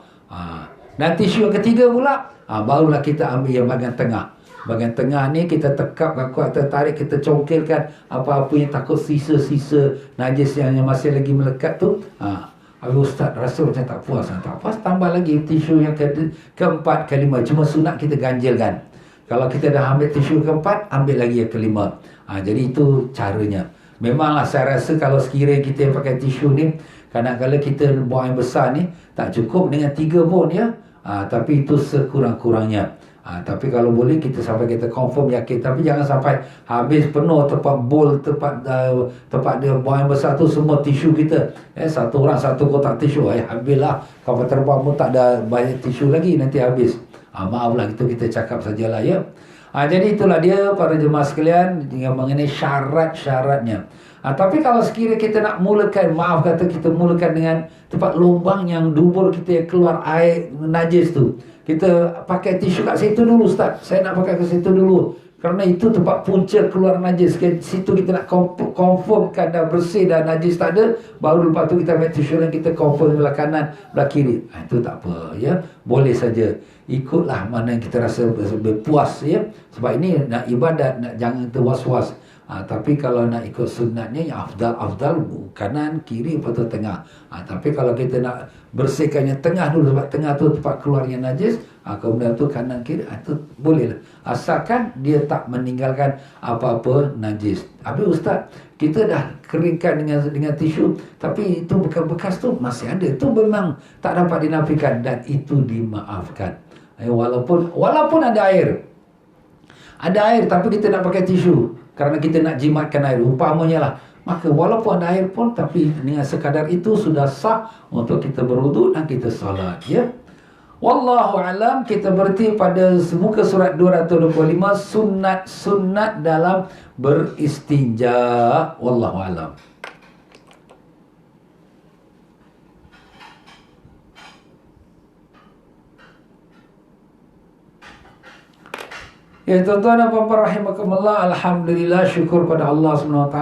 Dan tisu yang ketiga pula, barulah kita ambil yang bahagian tengah. Bahagian tengah ni kita tekap kuat, kita tarik, kita congkelkan apa-apa yang takut sisa-sisa najis yang masih lagi melekat tu. Ustaz rasa macam tak puas. Tak puas, tambah lagi tisu yang keempat, kelima. Cuma sunat kita ganjilkan. Kalau kita dah ambil tisu keempat, ambil lagi yang kelima. Jadi itu caranya. Memanglah saya rasa kalau sekiranya kita yang pakai tisu ni, kadang-kadang kita buang yang besar ni, tak cukup dengan 3 pun ya. Tapi itu sekurang-kurangnya. Tapi kalau boleh kita sampai kita confirm, yakin. Tapi jangan sampai habis penuh tempat bowl, tempat dia buang yang besar tu semua tisu kita. Satu orang satu kotak tisu. Habislah. Kapal terbang pun tak ada banyak tisu lagi, nanti habis. Maaflah, itu kita cakap sajalah ya. Jadi itulah dia para jemaah sekalian dengan mengenai syarat-syaratnya. Tapi kalau sekiranya kita nak mulakan, maaf kata kita mulakan dengan tempat lubang yang dubur kita yang keluar air najis tu, kita pakai tisu kat situ dulu. Ustaz, saya nak pakai ke situ dulu, kerana itu tempat punca keluar najis. Ke situ kita nak confirmkan dah bersih, dah najis tak ada, baru lepas tu kita ambil tisu dan kita confirm belah kanan, belah kiri. Itu tak apa ya, boleh saja. Ikutlah mana yang kita rasa berpuas ya. Sebab ini nak ibadat, jangan terwas-was. Tapi kalau nak ikut sunatnya, yang afdal kanan, kiri, lepas tu tengah. Tapi kalau kita nak bersihkannya tengah dulu, sebab tengah tu tempat keluarnya najis, kemudian tu kanan, kiri, itu boleh lah. Asalkan dia tak meninggalkan apa-apa najis. Habis Ustaz, kita dah keringkan dengan tisu, tapi itu bekas-bekas tu masih ada. Itu memang tak dapat dinafikan dan itu dimaafkan. Walaupun ada air. Ada air tapi kita nak pakai tisu kerana kita nak jimatkan air, umpamanya lah. Maka walaupun ada air pun, tapi dengan sekadar itu sudah sah untuk kita berwuduk dan kita salat, ya. Wallahu alam. Kita berhenti pada muka surat 225, sunat-sunat dalam beristinja. Wallahu alam. Ya tuan-tuan dan puan-puan rahimakumullah, alhamdulillah, syukur pada Allah SWT.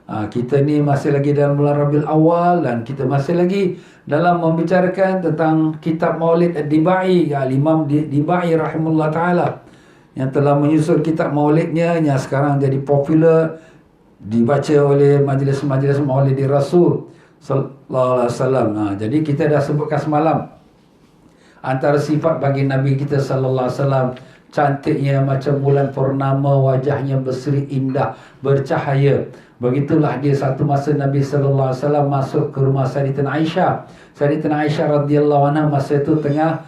Kita ni masih lagi dalam bulan Rabiul Awal dan kita masih lagi dalam membicarakan tentang kitab Maulid Ad-Dibai, Imam Dibai rahimahullah ta'ala, yang telah menyusun kitab maulidnya yang sekarang jadi popular, dibaca oleh majlis-majlis Maulidi Rasul sallallahu alaihi wasallam. Jadi kita dah sebutkan semalam antara sifat bagi Nabi kita sallallahu alaihi wasallam, cantiknya macam bulan purnama, wajahnya berseri indah, bercahaya. Begitulah dia satu masa Nabi sallallahu alaihi wasallam masuk ke rumah Sayyidatina Aisyah. Sayyidatina Aisyah radhiyallahu anha masa itu tengah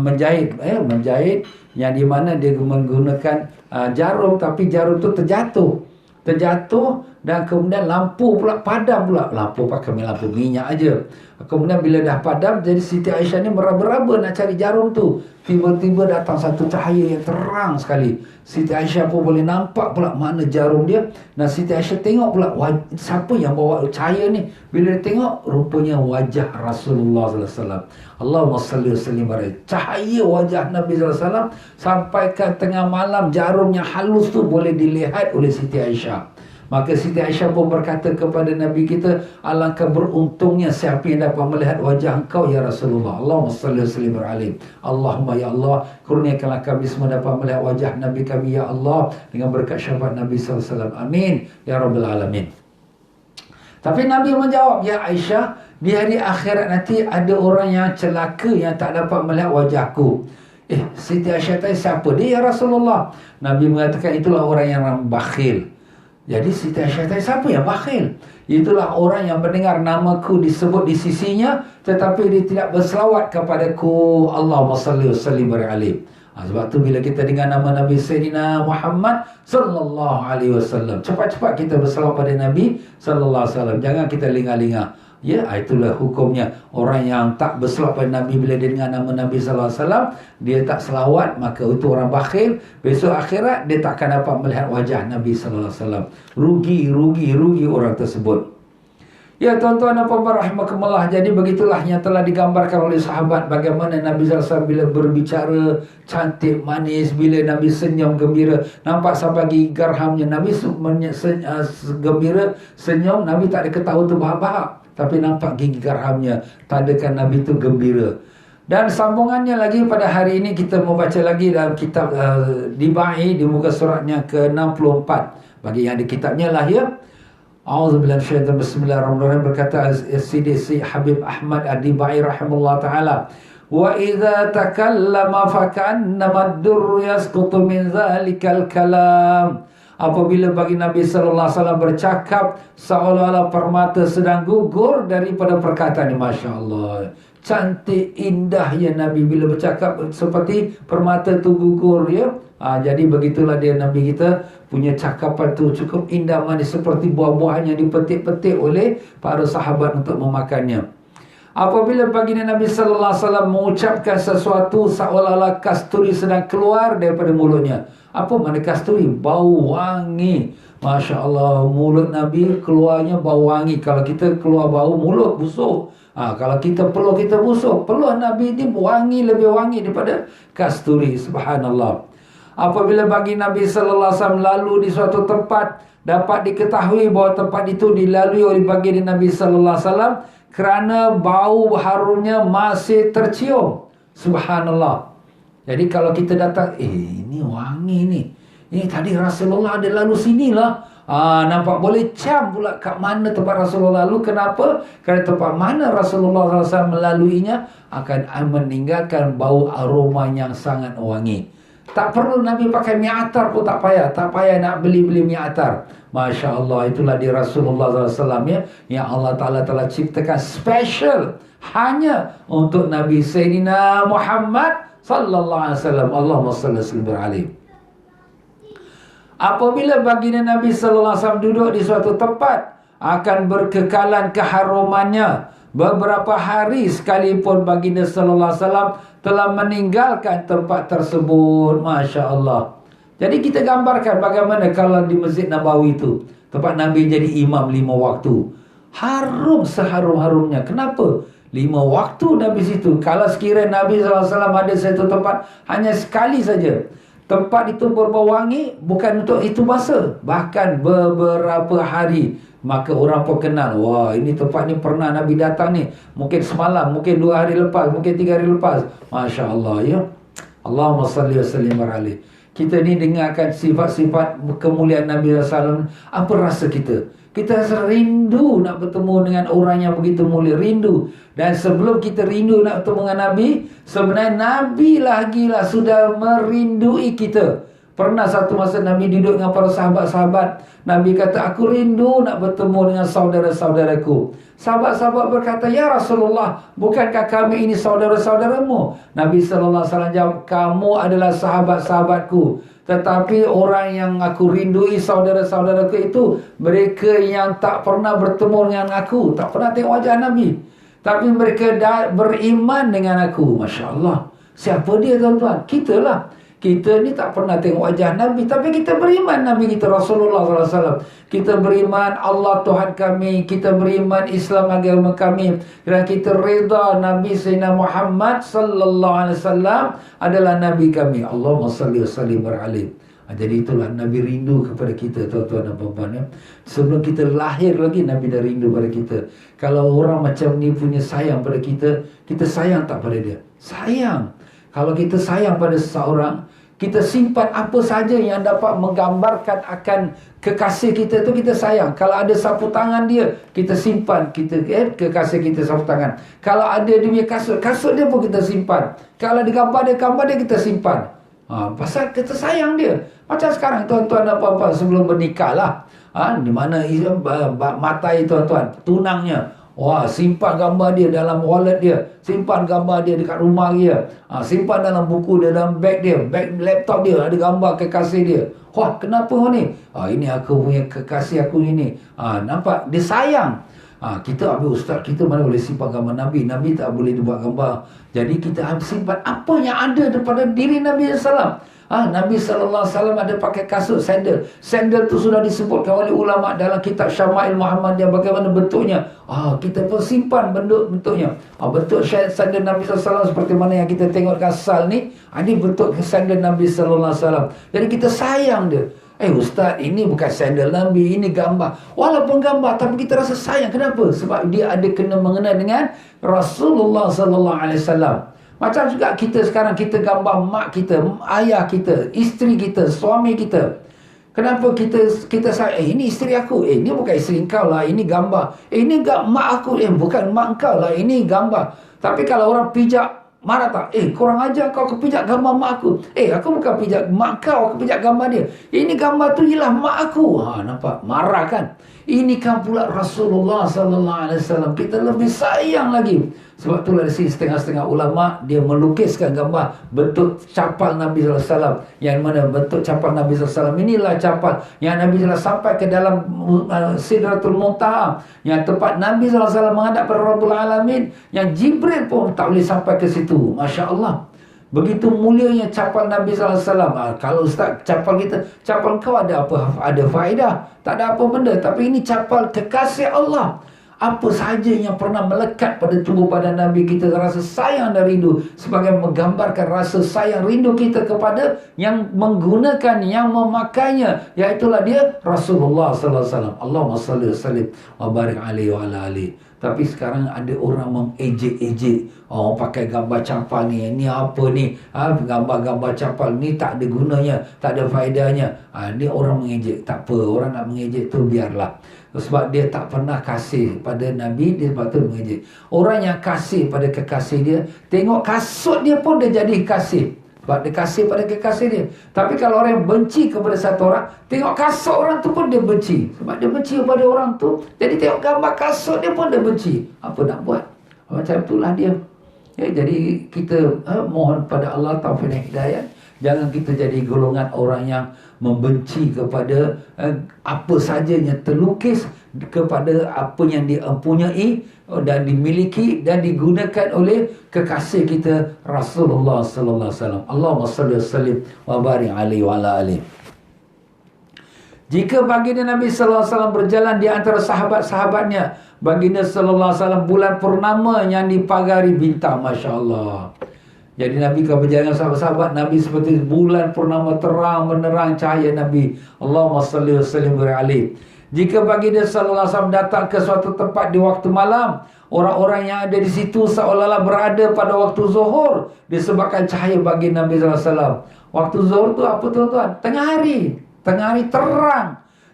menjahit yang di mana dia menggunakan jarum, tapi jarum tu terjatuh dan kemudian lampu pula padam pula. Lampu pakai lampu minyak aja. Kemudian bila dah padam, jadi Siti Aisyah ni meraba-raba nak cari jarum tu. Tiba-tiba datang satu cahaya yang terang sekali. Siti Aisyah pun boleh nampak pula mana jarum dia. Dan Siti Aisyah tengok pula siapa yang bawa cahaya ni. Bila dia tengok, rupanya wajah Rasulullah sallallahu alaihi wasallam. Allahumma salli wa sallim alaihi. Cahaya wajah Nabi sallallahu alaihi wasallam sampai ke tengah malam, jarum yang halus tu boleh dilihat oleh Siti Aisyah. Maka Siti Aisyah pun berkata kepada Nabi kita, alangkah beruntungnya siapa yang dapat melihat wajah engkau ya Rasulullah. Allahumma salli wa sallim alaihi. Allahumma ya Allah, kurniakanlah kami semua dapat melihat wajah Nabi kami ya Allah dengan berkat syafaat Nabi sallallahu alaihi wasallam. Amin ya rabbal alamin. Tapi Nabi menjawab, ya Aisyah, di hari akhirat nanti ada orang yang celaka yang tak dapat melihat wajahku. Siti Aisyah tanya, siapa dia ya Rasulullah? Nabi mengatakan, itulah orang yang bakhil. Jadi Siti Aisyah tanya, siapa yang bakhil? Itulah orang yang mendengar namaku disebut di sisinya, tetapi dia tidak berselawat kepadaku. Allahumma salli wa sallim alaihi. Sebab tu bila kita dengar nama Nabi Sayyidina Muhammad sallallahu alaihi wasallam, cepat-cepat kita berselawat pada Nabi sallallahu alaihi wasallam. Jangan kita lengah-lengah. Ya, itulah hukumnya. Orang yang tak berselawat pada Nabi bila dia dengar nama Nabi sallallahu alaihi wasallam, dia tak selawat, maka itu orang bakhil. Besok akhirat dia tak akan dapat melihat wajah Nabi sallallahu alaihi wasallam. Rugi orang tersebut. Ya tuan-tuan dan puan-puan rahimakumullah, jadi begitulah yang telah digambarkan oleh sahabat bagaimana Nabi sallallahu alaihi wasallam bila berbicara cantik, manis, bila Nabi senyum gembira, nampak sampai gigi gerhamnya. Nabi gembira, senyum, Nabi tak ada ketawa terbahak-bahak, tapi nampak gigi gerhamnya, tandakan Nabi itu gembira. Dan sambungannya lagi pada hari ini kita membaca lagi dalam kitab Dibai di muka suratnya ke-64. Bagi yang ada kitabnya lah ya. A'udzubillahi minasyaitonir rajim. Bismillahirrahmanirrahim. Berkata Sidi Habib Ahmad Ad-Dibai rahimahullah taala, wa idza takallama fa ka'annama ad-durru yasqutu min zalikal kalam. Apabila bagi Nabi sallallahu alaihi wasallam bercakap, seolah-olah permata sedang gugur daripada perkataan ini. Masya-Allah. Cantik indahnya Nabi bila bercakap seperti permata tu gugur ya. Jadi begitulah dia Nabi kita punya cakapan tu cukup indah manis seperti buah-buahan yang dipetik-petik oleh para sahabat untuk memakannya. Apabila baginda Nabi sallallahu alaihi wasallam mengucapkan sesuatu, seolah-olah kasturi sedang keluar daripada mulutnya. Apa makna kasturi? Bau wangi. Masya Allah, mulut Nabi keluarnya bau wangi. Kalau kita keluar bau mulut busuk. Kalau kita peluh kita busuk. Peluh Nabi ini wangi, lebih wangi daripada kasturi. Subhanallah. Apabila bagi Nabi sallallahu alaihi wasallam lalu di suatu tempat, dapat diketahui bahawa tempat itu dilalui oleh baginda Nabi sallallahu alaihi wasallam kerana bau harumnya masih tercium. Subhanallah. Jadi kalau kita datang, ini wangi ni. Ini tadi Rasulullah ada lalu sinilah. Nampak boleh ciam pula kat mana tempat Rasulullah lalu. Kenapa? Kerana tempat mana Rasulullah SAW melaluinya akan meninggalkan bau aroma yang sangat wangi. Tak perlu Nabi pakai minyak atar pun tak payah. Tak payah nak beli-beli minyak atar. Masya Allah, itulah di Rasulullah SAW ya, yang Allah Ta'ala telah ciptakan special hanya untuk Nabi Sayyidina Muhammad sallallahu alaihi wasallam. Allahumma salli alaihi. Apabila baginda Nabi sallallahu alaihi wasallam duduk di suatu tempat, akan berkekalan keharumannya. Beberapa hari sekalipun baginda sallallahu alaihi wasallam telah meninggalkan tempat tersebut. Masya Allah. Jadi kita gambarkan bagaimana kalau di Masjid Nabawi itu, tempat Nabi jadi imam 5 waktu. Harum seharum-harumnya. Kenapa? 5 waktu Nabi situ. Kalau sekiranya Nabi SAW ada satu tempat hanya sekali saja, tempat itu berbau wangi, bukan untuk itu masa, bahkan beberapa hari, maka orang pun kenal, wah ini tempat ni pernah Nabi datang ni, mungkin semalam, mungkin 2 hari lepas, mungkin 3 hari lepas. Masya Allah, ya. Allahumma salli wa sallim alaih. Kita ni dengarkan sifat-sifat kemuliaan Nabi SAW, apa rasa kita? Kita rasa rindu nak bertemu dengan orang yang begitu mulia, rindu. Dan sebelum kita rindu nak bertemu dengan Nabi, sebenarnya Nabi lagilah sudah merindui kita. Pernah satu masa Nabi duduk dengan para sahabat-sahabat, Nabi kata, aku rindu nak bertemu dengan saudara-saudaraku. Sahabat-sahabat berkata, ya Rasulullah, bukankah kami ini saudara-saudaramu? Nabi SAW jawab, kamu adalah sahabat-sahabatku, tetapi orang yang aku rindui, saudara-saudaraku itu, mereka yang tak pernah bertemu dengan aku, tak pernah tengok wajah Nabi, tapi mereka beriman dengan aku. Masya Allah. Siapa dia tuan-tuan? Kita lah. Kita ni tak pernah tengok wajah Nabi, tapi kita beriman Nabi kita Rasulullah SAW. Kita beriman Allah Tuhan kami, kita beriman Islam agama kami, dan kita reda Nabi Sayyidina Muhammad sallallahu alaihi wasallam adalah Nabi kami. Allahumma salli wa sallim alaih. Jadi itulah Nabi rindu kepada kita, tuan-tuan dan puan-puan, ya. Sebelum kita lahir lagi Nabi dah rindu pada kita. Kalau orang macam ni punya sayang pada kita, kita sayang tak pada dia? Sayang. Kalau kita sayang pada seseorang, kita simpan apa saja yang dapat menggambarkan akan kekasih kita tu, kita sayang. Kalau ada sapu tangan dia, kita simpan kekasih kita sapu tangan. Kalau ada dia punya kasut dia pun kita simpan. Kalau ada gambar dia kita simpan. Pasal kita sayang dia. Macam sekarang tuan-tuan dan puan-puan sebelum bernikah lah, di mana matai tuan-tuan, tunangnya, wah, simpan gambar dia dalam wallet dia, simpan gambar dia dekat rumah dia, simpan dalam buku dia, dalam beg dia, beg laptop dia ada gambar kekasih dia. Wah, kenapa ni? Ini aku punya kekasih aku ini. Nampak? Dia sayang. Kita ambil ustaz, kita mana boleh simpan gambar Nabi. Nabi tak boleh buat gambar. Jadi kita simpan apa yang ada daripada diri Nabi SAW. Nabi SAW ada pakai kasut, sandal. Sandal tu sudah disebutkan oleh ulama dalam kitab Syama'il Muhammadiyah bagaimana bentuknya. Kita pun simpan bentuknya. Bentuk sandal Nabi SAW seperti mana yang kita tengok kasal ni. Ini bentuk sandal Nabi SAW. Jadi kita sayang dia. Ustaz, ini bukan sandal Nabi, ini gambar. Walaupun gambar, tapi kita rasa sayang. Kenapa? Sebab dia ada kena mengenai dengan Rasulullah SAW. Macam juga kita sekarang, kita gambar mak kita, ayah kita, isteri kita, suami kita. Kenapa kita sayang? Ini isteri aku. Ini bukan isteri kau lah, ini gambar. Ini mak aku. Bukan mak kau lah, ini gambar. Tapi kalau orang pijak, marah tak? Korang ajar kau pijak gambar mak aku. Aku bukan pijak mak kau, aku pijak gambar dia. Ini gambar tu ialah mak aku. Nampak? Marah kan? Ini kan pula Rasulullah SAW. Kita lebih sayang lagi. Sebab itulah di sini setengah-setengah ulama dia melukiskan gambar bentuk capal Nabi SAW. Yang mana bentuk capal Nabi SAW inilah capal yang Nabi SAW sampai ke dalam Sidratul Muntaha, yang tempat Nabi SAW menghadap kepada Rabbul Alamin, yang Jibril pun tak boleh sampai ke situ. Masya Allah. Begitu mulianya capal Nabi SAW. Kalau ustaz, capal kita, capal kau ada apa? Ada faedah? Tak ada apa benda. Tapi ini capal kekasih Allah. Apa sahaja yang pernah melekat pada tubuh badan Nabi, kita rasa sayang dan rindu, sebagai menggambarkan rasa sayang rindu kita kepada yang menggunakan, yang memakainya, iaitulah dia Rasulullah sallallahu alaihi wasallam. Allahumma salli wa sallim wa barik alaihi wa ala alihi. Tapi sekarang ada orang mengejek-ejek. Pakai gambar capal ni. Ini apa ni? Gambar-gambar capal ni tak ada gunanya, tak ada faedahnya. Ni orang mengejek. Tak apa, orang nak mengejek tu biarlah. Sebab dia tak pernah kasih pada Nabi, dia sebab tu mengejek. Orang yang kasih pada kekasih dia, tengok kasut dia pun dia jadi kasih. Sebab dia kasih pada kekasih dia. Tapi kalau orang yang benci kepada satu orang, tengok kasut orang tu pun dia benci. Sebab dia benci kepada orang tu, jadi tengok gambar kasut dia pun dia benci. Apa nak buat? Macam itulah dia. Jadi kita mohon pada Allah taufik dan hidayah. Jangan kita jadi golongan orang yang membenci kepada apa saja yang terlukis, kepada apa yang dia mempunyai dan dimiliki dan digunakan oleh kekasih kita Rasulullah sallallahu alaihi wasallam. Allahumma salli wa sallim wa barik alaihi wa ala alihi. Jika baginda Nabi sallallahu alaihi wasallam berjalan di antara sahabat-sahabatnya, baginda sallallahu alaihi wasallam bulan purnama yang dipagari bintang, masya-Allah. Jadi Nabi kalau berjalan dengan sahabat-sahabat, Nabi seperti bulan purnama terang menerang cahaya Nabi. Allahumma salli wa sallim alaihi. Jika baginda sallallahu alaihi wasallam datang ke suatu tempat di waktu malam, orang-orang yang ada di situ seolah-olah berada pada waktu zuhur disebabkan cahaya baginda Nabi sallallahu alaihi wasallam. Waktu zuhur tu apa tuan-tuan? Tengah hari. Tengah hari terang.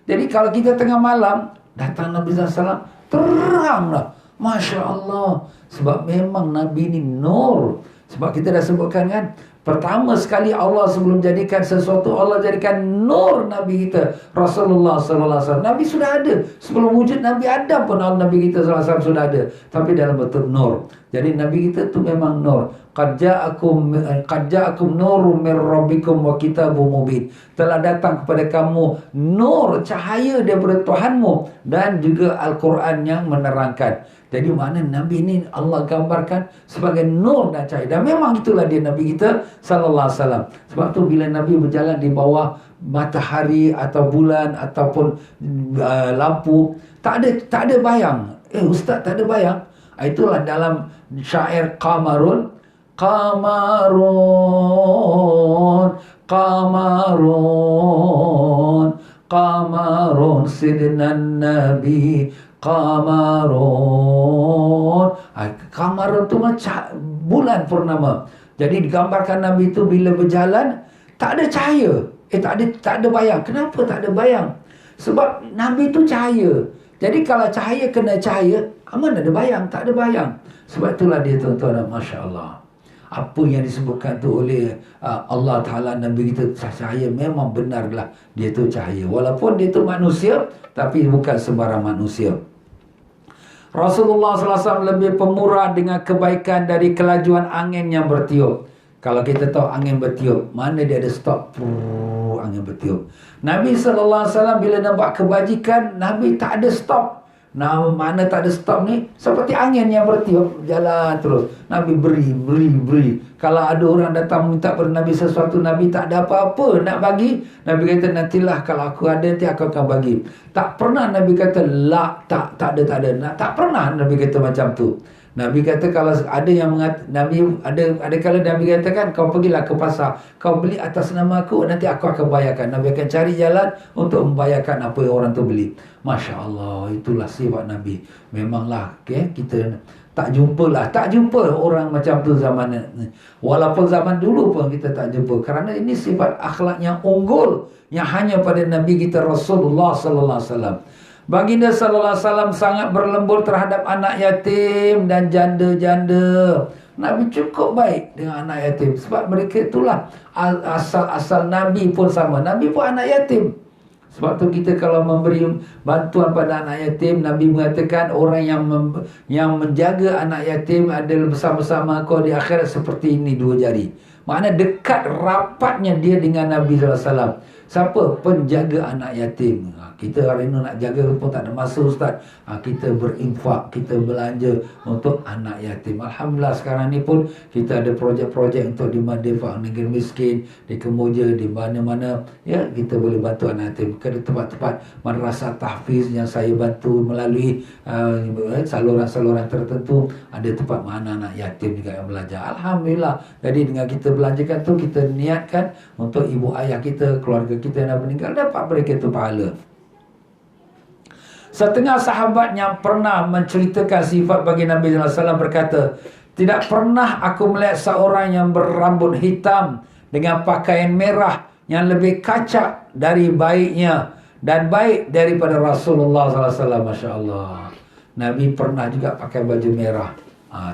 Jadi kalau kita tengah malam datang Nabi sallallahu alaihi wasallam, teranglah. Masya Allah. Sebab memang Nabi ni nur. Sebab kita dah sebutkan kan, pertama sekali Allah sebelum jadikan sesuatu, Allah jadikan nur Nabi kita Rasulullah sallallahu alaihi wasallam. Nabi sudah ada. Sebelum wujud Nabi Adam pun Nabi kita sallallahu alaihi wasallam sudah ada, tapi dalam bentuk nur. Jadi Nabi kita tu memang nur. Qad ja'akum nurun min rabbikum wa kitabun mubin. Telah datang kepada kamu nur, cahaya daripada Tuhanmu, dan juga Al-Quran yang menerangkan. Jadi mana Nabi ni Allah gambarkan sebagai nur dan cahaya. Dan memang itulah dia Nabi kita sallallahu alaihi wasallam. Sebab tu bila Nabi berjalan di bawah matahari atau bulan ataupun lampu, tak ada bayang. Ustaz, tak ada bayang. Itulah dalam syair Qamarun sidnan Nabi Qamarun. Qamarun tu macam bulan purnama. Jadi digambarkan Nabi tu bila berjalan tak ada cahaya. Tak ada bayang. Kenapa tak ada bayang? Sebab Nabi tu cahaya. Jadi kalau cahaya kena cahaya, mana ada bayang? Tak ada bayang. Sebab itulah dia tuan-tuan, masya-Allah. Apa yang disebutkan tu oleh Allah Ta'ala, Nabi kita cahaya, memang benarlah dia tu cahaya. Walaupun dia tu manusia, tapi bukan sembarang manusia. Rasulullah SAW lebih pemurah dengan kebaikan dari kelajuan angin yang bertiup. Kalau kita tahu angin bertiup, mana dia ada stop? Angin bertiup. Nabi SAW bila nak buat kebajikan, Nabi tak ada stop. Nah, mana tak ada stop ni? Seperti angin yang bertiup, jalan terus. Nabi beri. Kalau ada orang datang minta pada Nabi sesuatu, Nabi tak ada apa-apa nak bagi. Nabi kata, nantilah kalau aku ada, nanti aku akan bagi. Tak pernah Nabi kata, tak ada. Tak pernah Nabi kata macam tu. Nabi kata kalau ada yang Nabi ada kalau Nabi katakan, kau pergilah ke pasar, kau beli atas nama aku, nanti aku akan bayarkan. Nabi akan cari jalan untuk membayarkan apa yang orang tu beli. Masya Allah, itulah sifat Nabi. Memanglah kita tak jumpa orang macam tu zaman ni. Walaupun zaman dulu pun kita tak jumpa, kerana ini sifat akhlak yang unggul yang hanya pada Nabi kita Rasulullah sallallahu alaihi wasallam. Baginda sallallahu alaihi wasallam sangat berlembut terhadap anak yatim dan janda-janda. Nabi cukup baik dengan anak yatim, sebab mereka itulah asal Nabi pun sama. Nabi pun anak yatim. Sebab tu kita kalau memberi bantuan pada anak yatim, Nabi mengatakan orang yang menjaga anak yatim adalah bersama-sama kau di akhirat seperti ini dua jari. Makna dekat rapatnya dia dengan Nabi sallallahu alaihi wasallam. Siapa? Penjaga anak yatim. Kita hari ini nak jaga pun tak ada masa, Ustaz. Kita berinfak, kita belanja untuk anak yatim. Alhamdulillah sekarang ni pun kita ada projek-projek untuk di Madifah Negeri Miskin, di Kemuja, di mana-mana. Ya, kita boleh bantu anak yatim. Ada tempat-tempat madrasah tahfiz yang saya bantu melalui saluran-saluran tertentu. Ada tempat mana anak yatim juga yang belajar. Alhamdulillah. Jadi dengan kita belanjakan tu, kita niatkan untuk ibu ayah kita, keluarga kita yang dah meninggal, dapat mereka itu pahala. Setengah sahabat yang pernah menceritakan sifat bagi Nabi sallallahu alaihi wasallam berkata, tidak pernah aku melihat seorang yang berambut hitam dengan pakaian merah yang lebih kacak dari baiknya dan baik daripada Rasulullah sallallahu alaihi wasallam. Masya Allah. Nabi pernah juga pakai baju merah.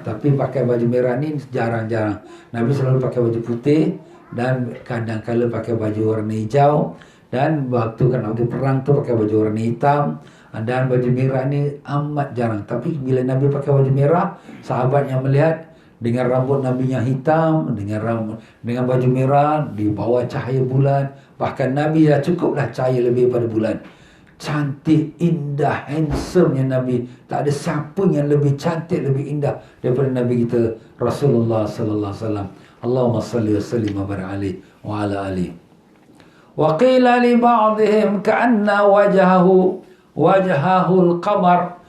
Tapi pakai baju merah ni jarang-jarang. Nabi selalu pakai baju putih dan kadang-kadang pakai baju warna hijau, dan waktu kan waktu perang tu pakai baju warna hitam, dan baju merah ni amat jarang. Tapi bila Nabi pakai baju merah, sahabat yang melihat dengan rambut Nabi yang hitam, dengan baju merah, di bawah cahaya bulan. Bahkan Nabi dah cukuplah cahaya lebih pada bulan. Cantik, indah, handsome-nya Nabi. Tak ada siapa yang lebih cantik, lebih indah daripada Nabi kita Rasulullah sallallahu alaihi wasallam. Allahumma salli wa sallim wa barik alaihi wa ala alihi. Wa qila li ba'dihim ka'anna wajhahul qamar.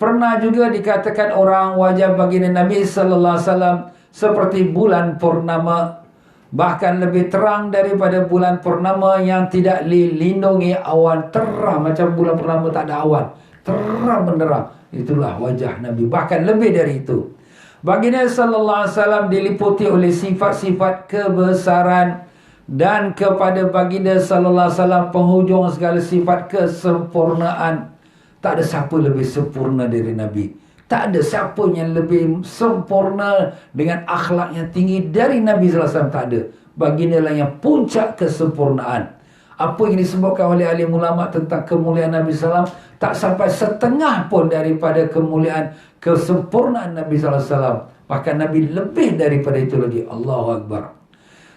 Pernah juga dikatakan orang wajah baginda Nabi sallallahu alaihi wasallam seperti bulan purnama, bahkan lebih terang daripada bulan purnama yang tidak dilindungi awan. Terang macam bulan purnama, tak ada awan, terang benderang. Itulah wajah Nabi, bahkan lebih dari itu. Baginda sallallahu alaihi wasallam diliputi oleh sifat-sifat kebesaran, dan kepada baginda sallallahu alaihi wasallam penghujung segala sifat kesempurnaan. Tak ada siapa lebih sempurna dari Nabi. Tak ada siapa yang lebih sempurna dengan akhlak yang tinggi dari Nabi sallallahu alaihi wasallam. Tak ada. Baginda lah yang puncak kesempurnaan. Apa yang disebutkan oleh alim ulama tentang kemuliaan Nabi sallallahu alaihi wasallam tak sampai setengah pun daripada kemuliaan kesempurnaan Nabi sallallahu alaihi wasallam. Bahkan Nabi lebih daripada itu lagi. Allahu Akbar.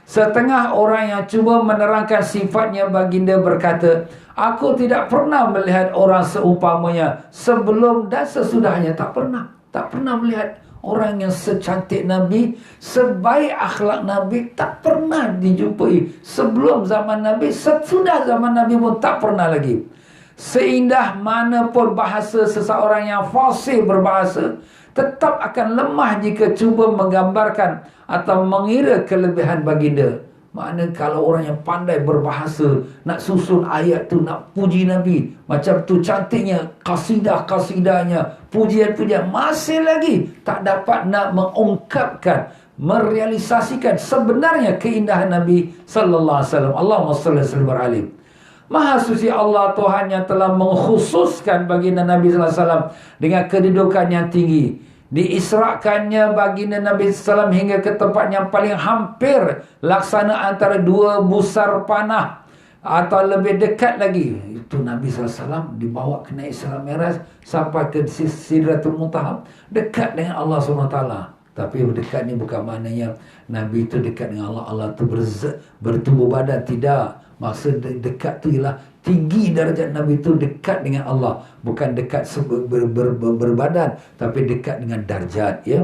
Setengah orang yang cuba menerangkan sifatnya baginda berkata, aku tidak pernah melihat orang seumpamanya sebelum dan sesudahnya. Tak pernah melihat orang yang secantik Nabi, sebaik akhlak Nabi. Tak pernah dijumpai sebelum zaman Nabi, sesudah zaman Nabi pun tak pernah lagi. Seindah mana pun bahasa seseorang yang fasih berbahasa, tetap akan lemah jika cuba menggambarkan atau mengira kelebihan baginda. Makna kalau orang yang pandai berbahasa, nak susun ayat tu, nak puji Nabi, macam tu cantiknya kasidah-kasidahnya, pujian-pujian, masih lagi tak dapat nak mengungkapkan, merealisasikan sebenarnya keindahan Nabi sallallahu alaihi wasallam. Allahumma shalli alaihi. Maha suci Allah Tuhan yang telah mengkhususkan baginda Nabi sallallahu alaihi wasallam dengan kedudukan yang tinggi. Diisrakannya baginda Nabi sallallahu alaihi wasallam hingga ke tempat yang paling hampir laksana antara dua busar panah atau lebih dekat lagi. Itu Nabi sallallahu alaihi wasallam dibawa ke naik Isra Mi'raj sampai ke Sidratul Muntaha, dekat dengan Allah SWT. Tapi dekat ni bukan maknanya Nabi itu dekat dengan Allah, Allah tu bertubuh badan. Tidak. Maksud dekat tu ialah tinggi darjat Nabi itu dekat dengan Allah. Bukan dekat berbadan, tapi dekat dengan darjat, ya.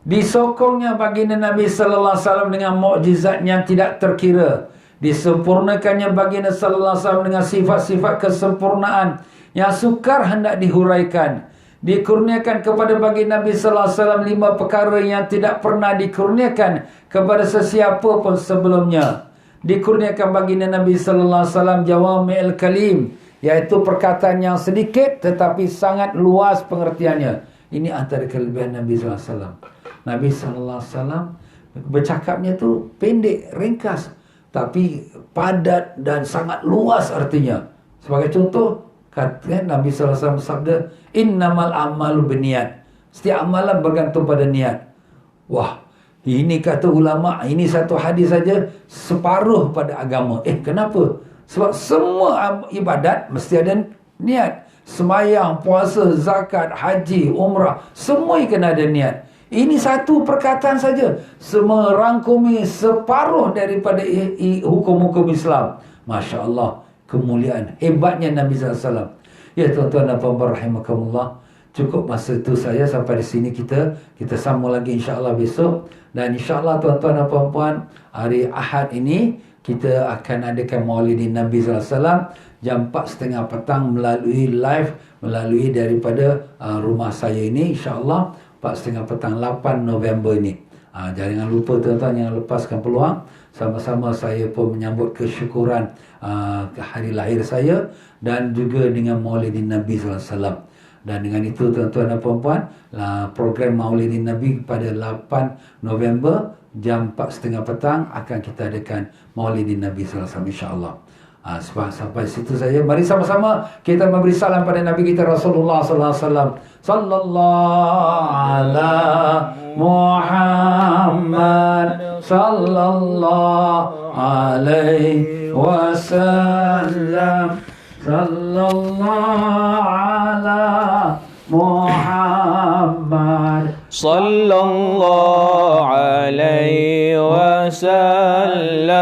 Disokongnya baginda Nabi sallallahu alaihi wasallam dengan mukjizat yang tidak terkira. Disempurnakannya baginda sallallahu alaihi wasallam dengan sifat-sifat kesempurnaan yang sukar hendak dihuraikan. Dikurniakan kepada baginda Nabi sallallahu alaihi wasallam 5 perkara yang tidak pernah dikurniakan kepada sesiapa pun sebelumnya. Dikurniakan baginda Nabi sallallahu alaihi wasallam jawami'ul kalim, iaitu perkataan yang sedikit tetapi sangat luas pengertiannya. Ini antara kelebihan Nabi sallallahu alaihi wasallam. Nabi sallallahu alaihi wasallam bercakapnya tu pendek, ringkas, tapi padat dan sangat luas artinya. Sebagai contoh, kata Nabi sallallahu alaihi wasallam sabda, innamal a'malu binniyat. Setiap amalan bergantung pada niat. Wah, ini kata ulama, ini satu hadis saja separuh pada agama. Kenapa? Sebab semua ibadat mesti ada niat. Semayang, puasa, zakat, haji, umrah, semua kena ada niat. Ini satu perkataan saja merangkumi separuh daripada hukum-hukum Islam. Masya Allah, kemuliaan, hebatnya Nabi SAW. Ya tuan-tuan dan puan-puan rahimakumullah, cukup masa itu saya sampai di sini. Kita sambung lagi insya-Allah besok. Dan insya-Allah tuan-tuan dan puan-puan, hari Ahad ini kita akan adakan Maulidin Nabi SAW jam 4.30 petang melalui live, melalui daripada rumah saya ini, insya-Allah 4.30 petang 8 November ini. Jangan lupa tuan-tuan, jangan lepaskan peluang. Sama-sama saya pun menyambut kesyukuran ke hari lahir saya dan juga dengan Maulidin Nabi SAW. Dan dengan itu tuan-tuan dan puan-puan, program Maulidin Nabi pada 8 November jam 4.30 petang akan kita adakan Maulidin Nabi SAW, insya-Allah. Sampai situ saja. Mari sama-sama kita memberi salam pada Nabi kita Rasulullah sallallahu alaihi wasallam. Sallallahu ala Muhammad sallallahu alaihi wasallam. Sallallahu ala Muhammad صلى الله عليه وسلم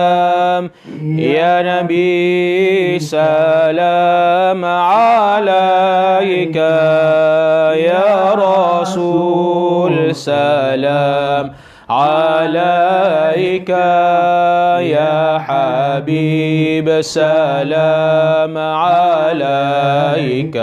يا نبي سلام عليك يا رسول سلام عليك يا حبيب سلام عليك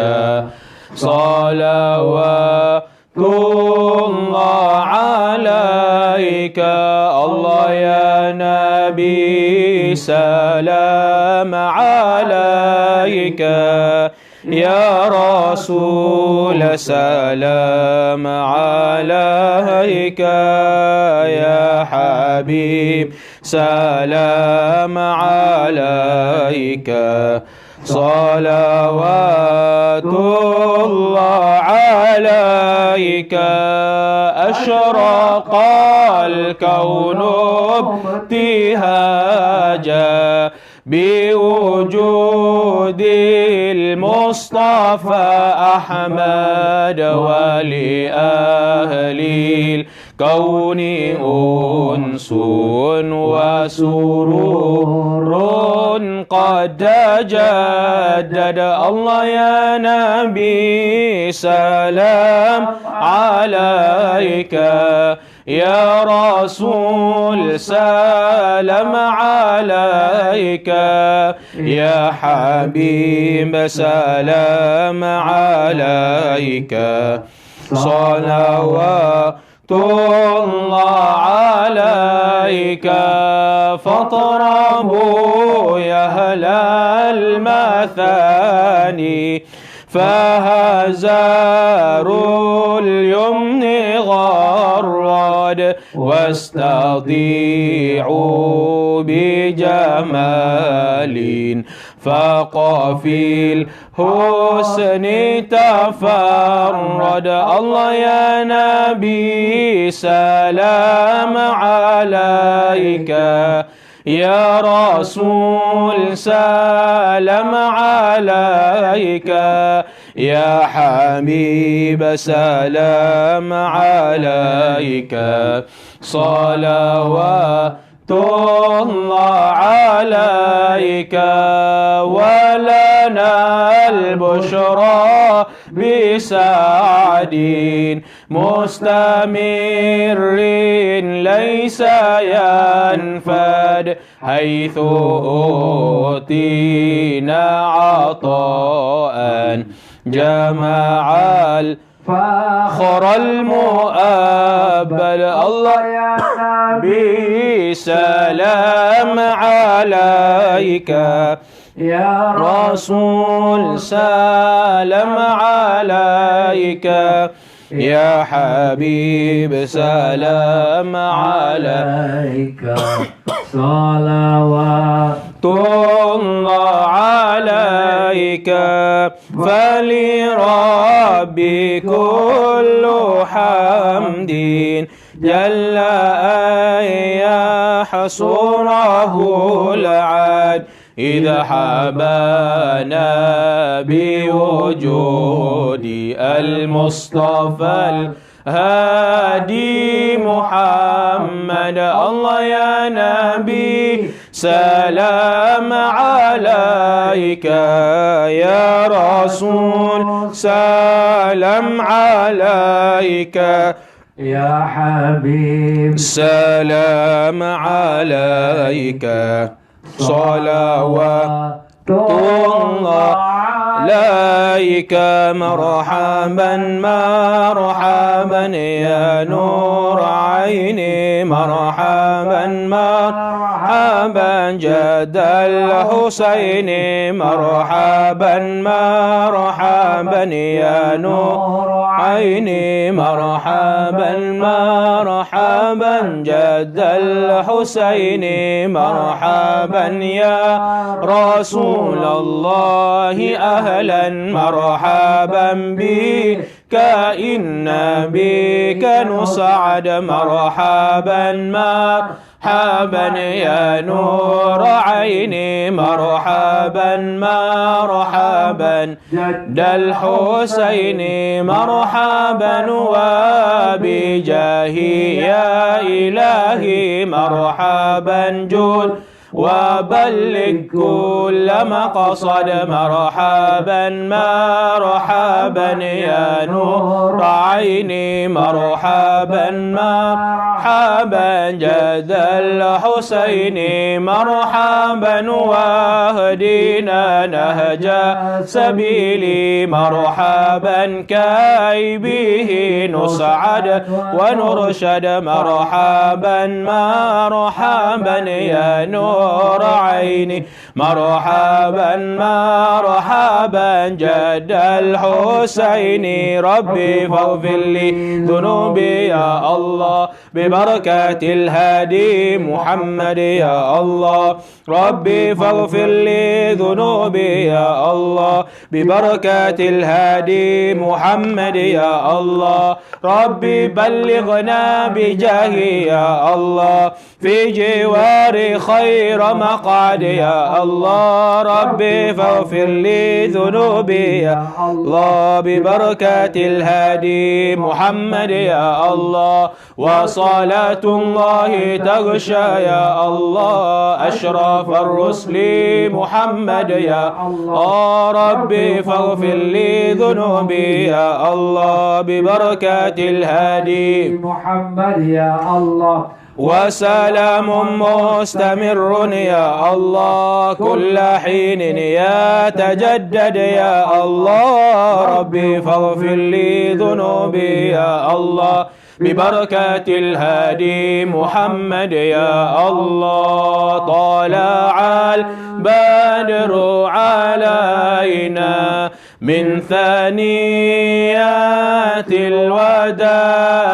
صلوات الله عليك الله يا نبي سلام عليك يا رسول سلام عليك يا حبيب سلام عليك صلوات الله عليك أشرق الكون ابتهاجا بوجود المصطفى أحمد ولأهل الكون أنس وسرور قد تجدد الله يا نبي سلام عليك يا رسول سلام عليك يا حبيب سلام عليك صلوات الله عليك فاطربوا يا أهل المثاني فهزاروا اليمن غرد واستضيعوا بجمال فقفي الحسن تفرد الله يا نبي سلام عليك يا رسول سلام عليك يا حبيب سلام عليك صلوات الله عليك ولنا البشرى بسعد مستمر ليس ينفد حيث أوتينا عطاء جمع الفخر المؤبل الله يا نبي سلام عليك يا رسول سلام عليك يا حبيب سلام عليك صلوات الله عليك فلربي كل حمد جل أن يحصره العاد إذا حبانا بوجود المصطفى الهادي محمد الله يا نبي سلام عليك يا رسول سلام عليك يا حبيب سلام عليك صلوات الله عليك مرحبا مرحبا يا نور عيني مرحبا مرحبا جد الحسين مرحبا مرحبا يا نور عيني مرحبا مرحبا جد الحسين مرحبا يا رسول الله أهلا مرحبا بك إن بك نسعد مرحبا مرحبا يا نور عيني مرحبا مرحبا جد الحسين مرحبا وبجاهه يا إلهي مرحبا جود وبلغ كل مقصد مرحبا مرحبا يا نور عيني مرحبا مرحبا جد الحسين مرحبا واهدنا نهج سبيلي مرحبا كي به نسعد ونرشد مرحبا مرحبا يا نور عيني مرحبا مرحبا جد الحسين ربي فاغفر لي ذنوبي يا الله ببركة الهادي محمد يا الله ربي فاغفر لي ذنوبي يا الله ببركة الهادي محمد يا الله ربي بلغنا بجاهي يا الله في جوار خير مقعد يا الله ربي فاغفر لي ذنوبي يا الله ببركة الهادي محمد يا الله وصلاة الله تغشى يا الله أشرف الرسل محمد يا الله ربي فاغفر لي ذنوبي يا الله ببركة الهادي محمد يا الله وسلام مستمر يا الله كل حين يتجدد يا الله ربي فاغفر لي ذنوبي يا الله ببركة الهادي محمد يا الله طلع البدر علينا من ثنيات الوداع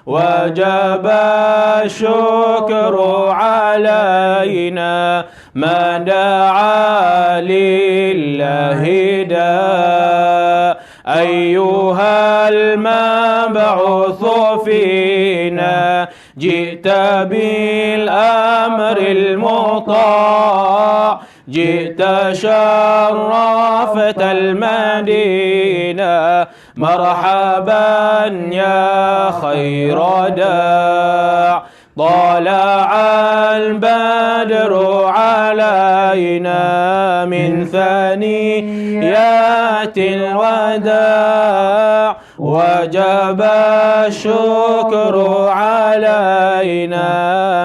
وجب الشكر علينا ما دعا لله داع أيها المبعوث فينا جئت بالأمر المطاع جئت شرفت المدينة مرحبا يا خير داع طلع البدر علينا من ثنيات الوداع وجب الشكر علينا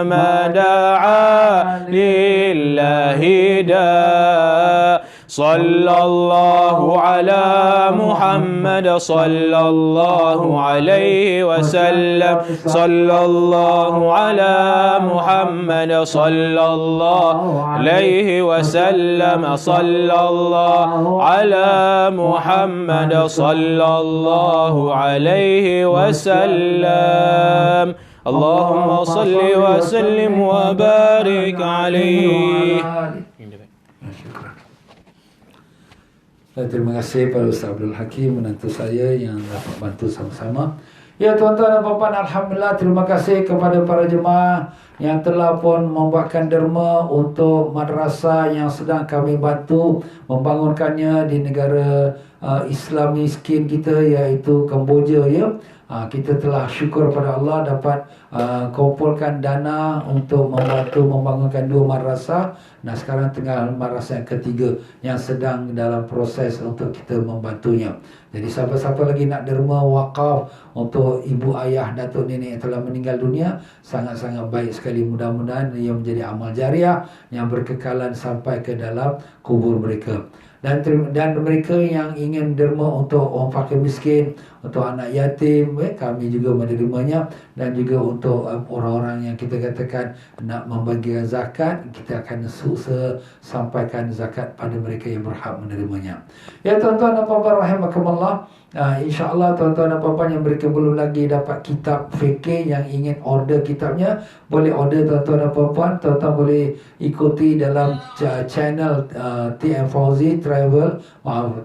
ما دعا لله داع صلى الله على محمد صلى الله عليه وسلم صلى الله على محمد صلى الله عليه وسلم صلى الله على محمد صلى الله عليه وسلم اللهم صل وسلم وبارك عليه. Terima kasih pada Ustaz Abdul Hakim, menantu saya yang dapat bantu sama-sama. Ya tuan-tuan dan puan-puan, alhamdulillah, terima kasih kepada para jemaah yang telah pun membuatkan derma untuk madrasah yang sedang kami bantu membangunkannya di negara Islam miskin kita, iaitu Kemboja, ya. Kita telah syukur pada Allah dapat kumpulkan dana untuk membantu membangunkan 2 madrasah. Nah, sekarang tengah madrasah yang ketiga yang sedang dalam proses untuk kita membantunya. Jadi siapa-siapa lagi nak derma wakaf untuk ibu ayah datuk nenek yang telah meninggal dunia, sangat-sangat baik sekali. Mudah-mudahan ia menjadi amal jariah yang berkekalan sampai ke dalam kubur mereka. Dan mereka yang ingin derma untuk orang fakir miskin, untuk anak yatim, kami juga menerimanya. Dan juga untuk orang-orang yang kita katakan nak membagikan zakat, kita akan sampaikan zakat pada mereka yang berhak menerimanya. Ya tuan-tuan dan puan-puan rahimakumullah, insya-Allah tuan-tuan dan puan-puan yang mereka belum lagi dapat kitab fikih, yang ingin order kitabnya, boleh order tuan-tuan dan puan-puan. Tuan-tuan boleh ikuti dalam channel TM Fauzi Travel,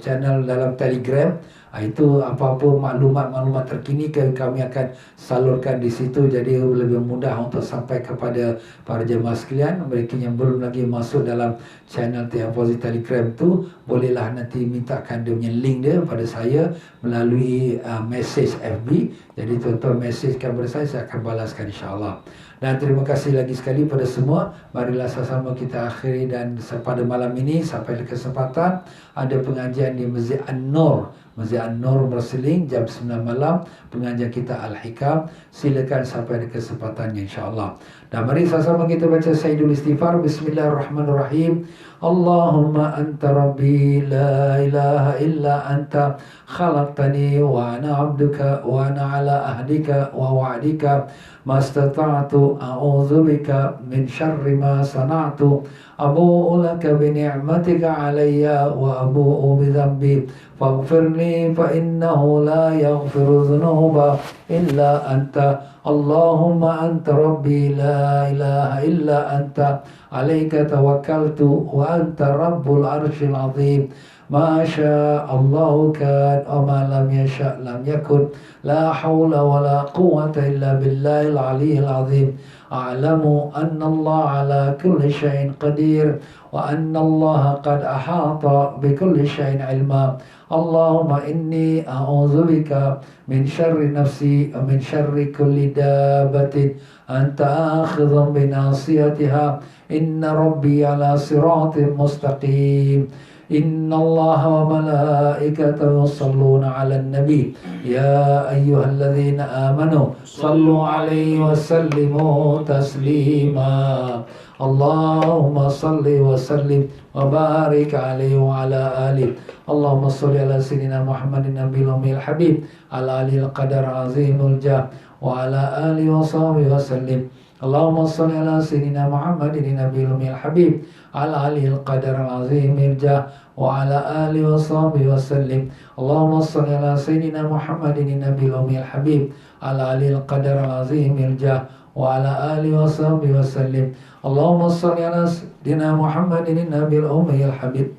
channel dalam Telegram. Itu apa-apa maklumat-maklumat terkini kami akan salurkan di situ, jadi lebih mudah untuk sampai kepada para jemaah sekalian. Mereka yang belum lagi masuk dalam channel Tiang Fauzi Telegram tu, bolehlah nanti mintakan dia punya link dia pada saya melalui message FB. Jadi tuan-tuan messagekan kepada saya akan balaskan insya-Allah. Dan terima kasih lagi sekali pada semua. Marilah sama-sama kita akhiri, dan pada malam ini sampai ada kesempatan ada pengajian di Masjid An-Nur, Masjid An-Nur Marsiling jam 9 malam, pengajian kita Al-Hikam. Silakan sampai ada kesempatannya insya-Allah. Dan mari sama-sama kita baca Sayyidul Istighfar. Bismillahirrahmanirrahim. Allahumma anta rabbi la ilaha illa anta khalaqtani wa ana 'abduka wa ana 'ala ahdika wa wa'dika mastata'tu a'udzu bika min syarri ma sana'tu abu'u laka bi ni'matika 'alayya wa abu'u bi dhanbi faghfir li fa innahu la yaghfiru dhunuba illa anta. Allahumma anta rabbi la ilaha illa anta alayka tawakkaltu wa anta rabbul arshil azim. Ma syaa Allahu kan wa ma lam yasha lam yakun. La hawla wa la quwwata illa billahil aliyyil azim. A'lamu anna Allah ala kulli shay'in qadir wa anna Allah qad ahata bi kulli shay'in ilma. Allahumma inni a'udzu bika min syarri nafsi wa min syarri kulli dabbatin anta akhidhun bi nasiyatiha. Inna rabbi ala siratin mustaqim. Inna Allah wa malaikatahu yusalluna 'alan nabi ya ayyuhalladzina amanu sallu 'alaihi wa sallimu taslima. Allahumma salli wa sallim wa barik 'alaihi wa 'ala alihi. Allahumma salli 'ala sayyidina Muhammadin nabiyil ummil habib ala alil qadar azimul jah wa 'ala alihi wa sahbihi wa sallim. Allahumma salli 'ala sayyidina Muhammadin nabiyil ummil habib ala alil qadar azimil jah wa 'ala alihi wa sahbihi wa sallim. Allahumma salli 'ala sayyidina Muhammadin nabiyil ummil habib ala alil qadar azimil jah wa 'ala alihi wa sahbihi wa sallim. Allahumma salli 'ala sayyidina Muhammadin nabiyil ummil habib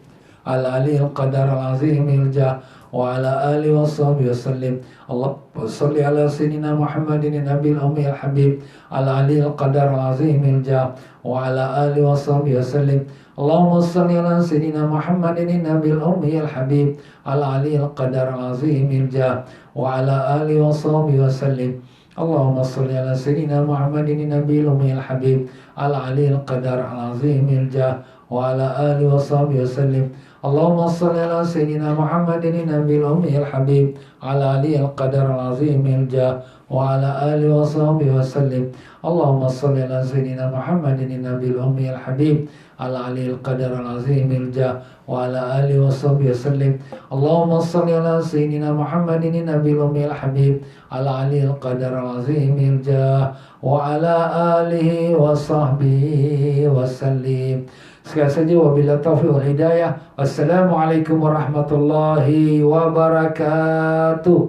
ala alil qadar azimil jah wa 'ala alihi wa sahbihi wa sallim. Allahumma salli 'ala sayyidina Muhammadin nabiyil ummil habib ala alil qadar azimil jah wa 'ala alihi wa sahbihi wa sallim. Allahumma salli 'ala sayyidina Muhammadin nabiyil ummil habib ala alil qadar azimil jah wa 'ala alihi wa sahbihi wa sallim. Allahumma salli 'ala sayyidina Muhammadin nabiyil ummil habib ala alil qadar azimil jah wa 'ala alihi wa sahbihi wa sallim. Allahumma salli 'ala sayyidina Muhammadin nabiyil ummil habib ala alil qadar azimil jah wa 'ala alihi wa sahbihi wa sallim. Allahumma salli 'ala sayyidina Muhammadin nabiyil ummil habib ala alil qadar azimil jah wa 'ala alihi wa sahbihi wa sallim. Allahumma salli 'ala sayyidina Muhammadin nabiyil ummil habib ala alil qadar azimil jah wa 'ala alihi wa sahbihi wa sallim. Sekian saja, wabillahi taufiq wal hidayah. Wassalamualaikum warahmatullahi wabarakatuh.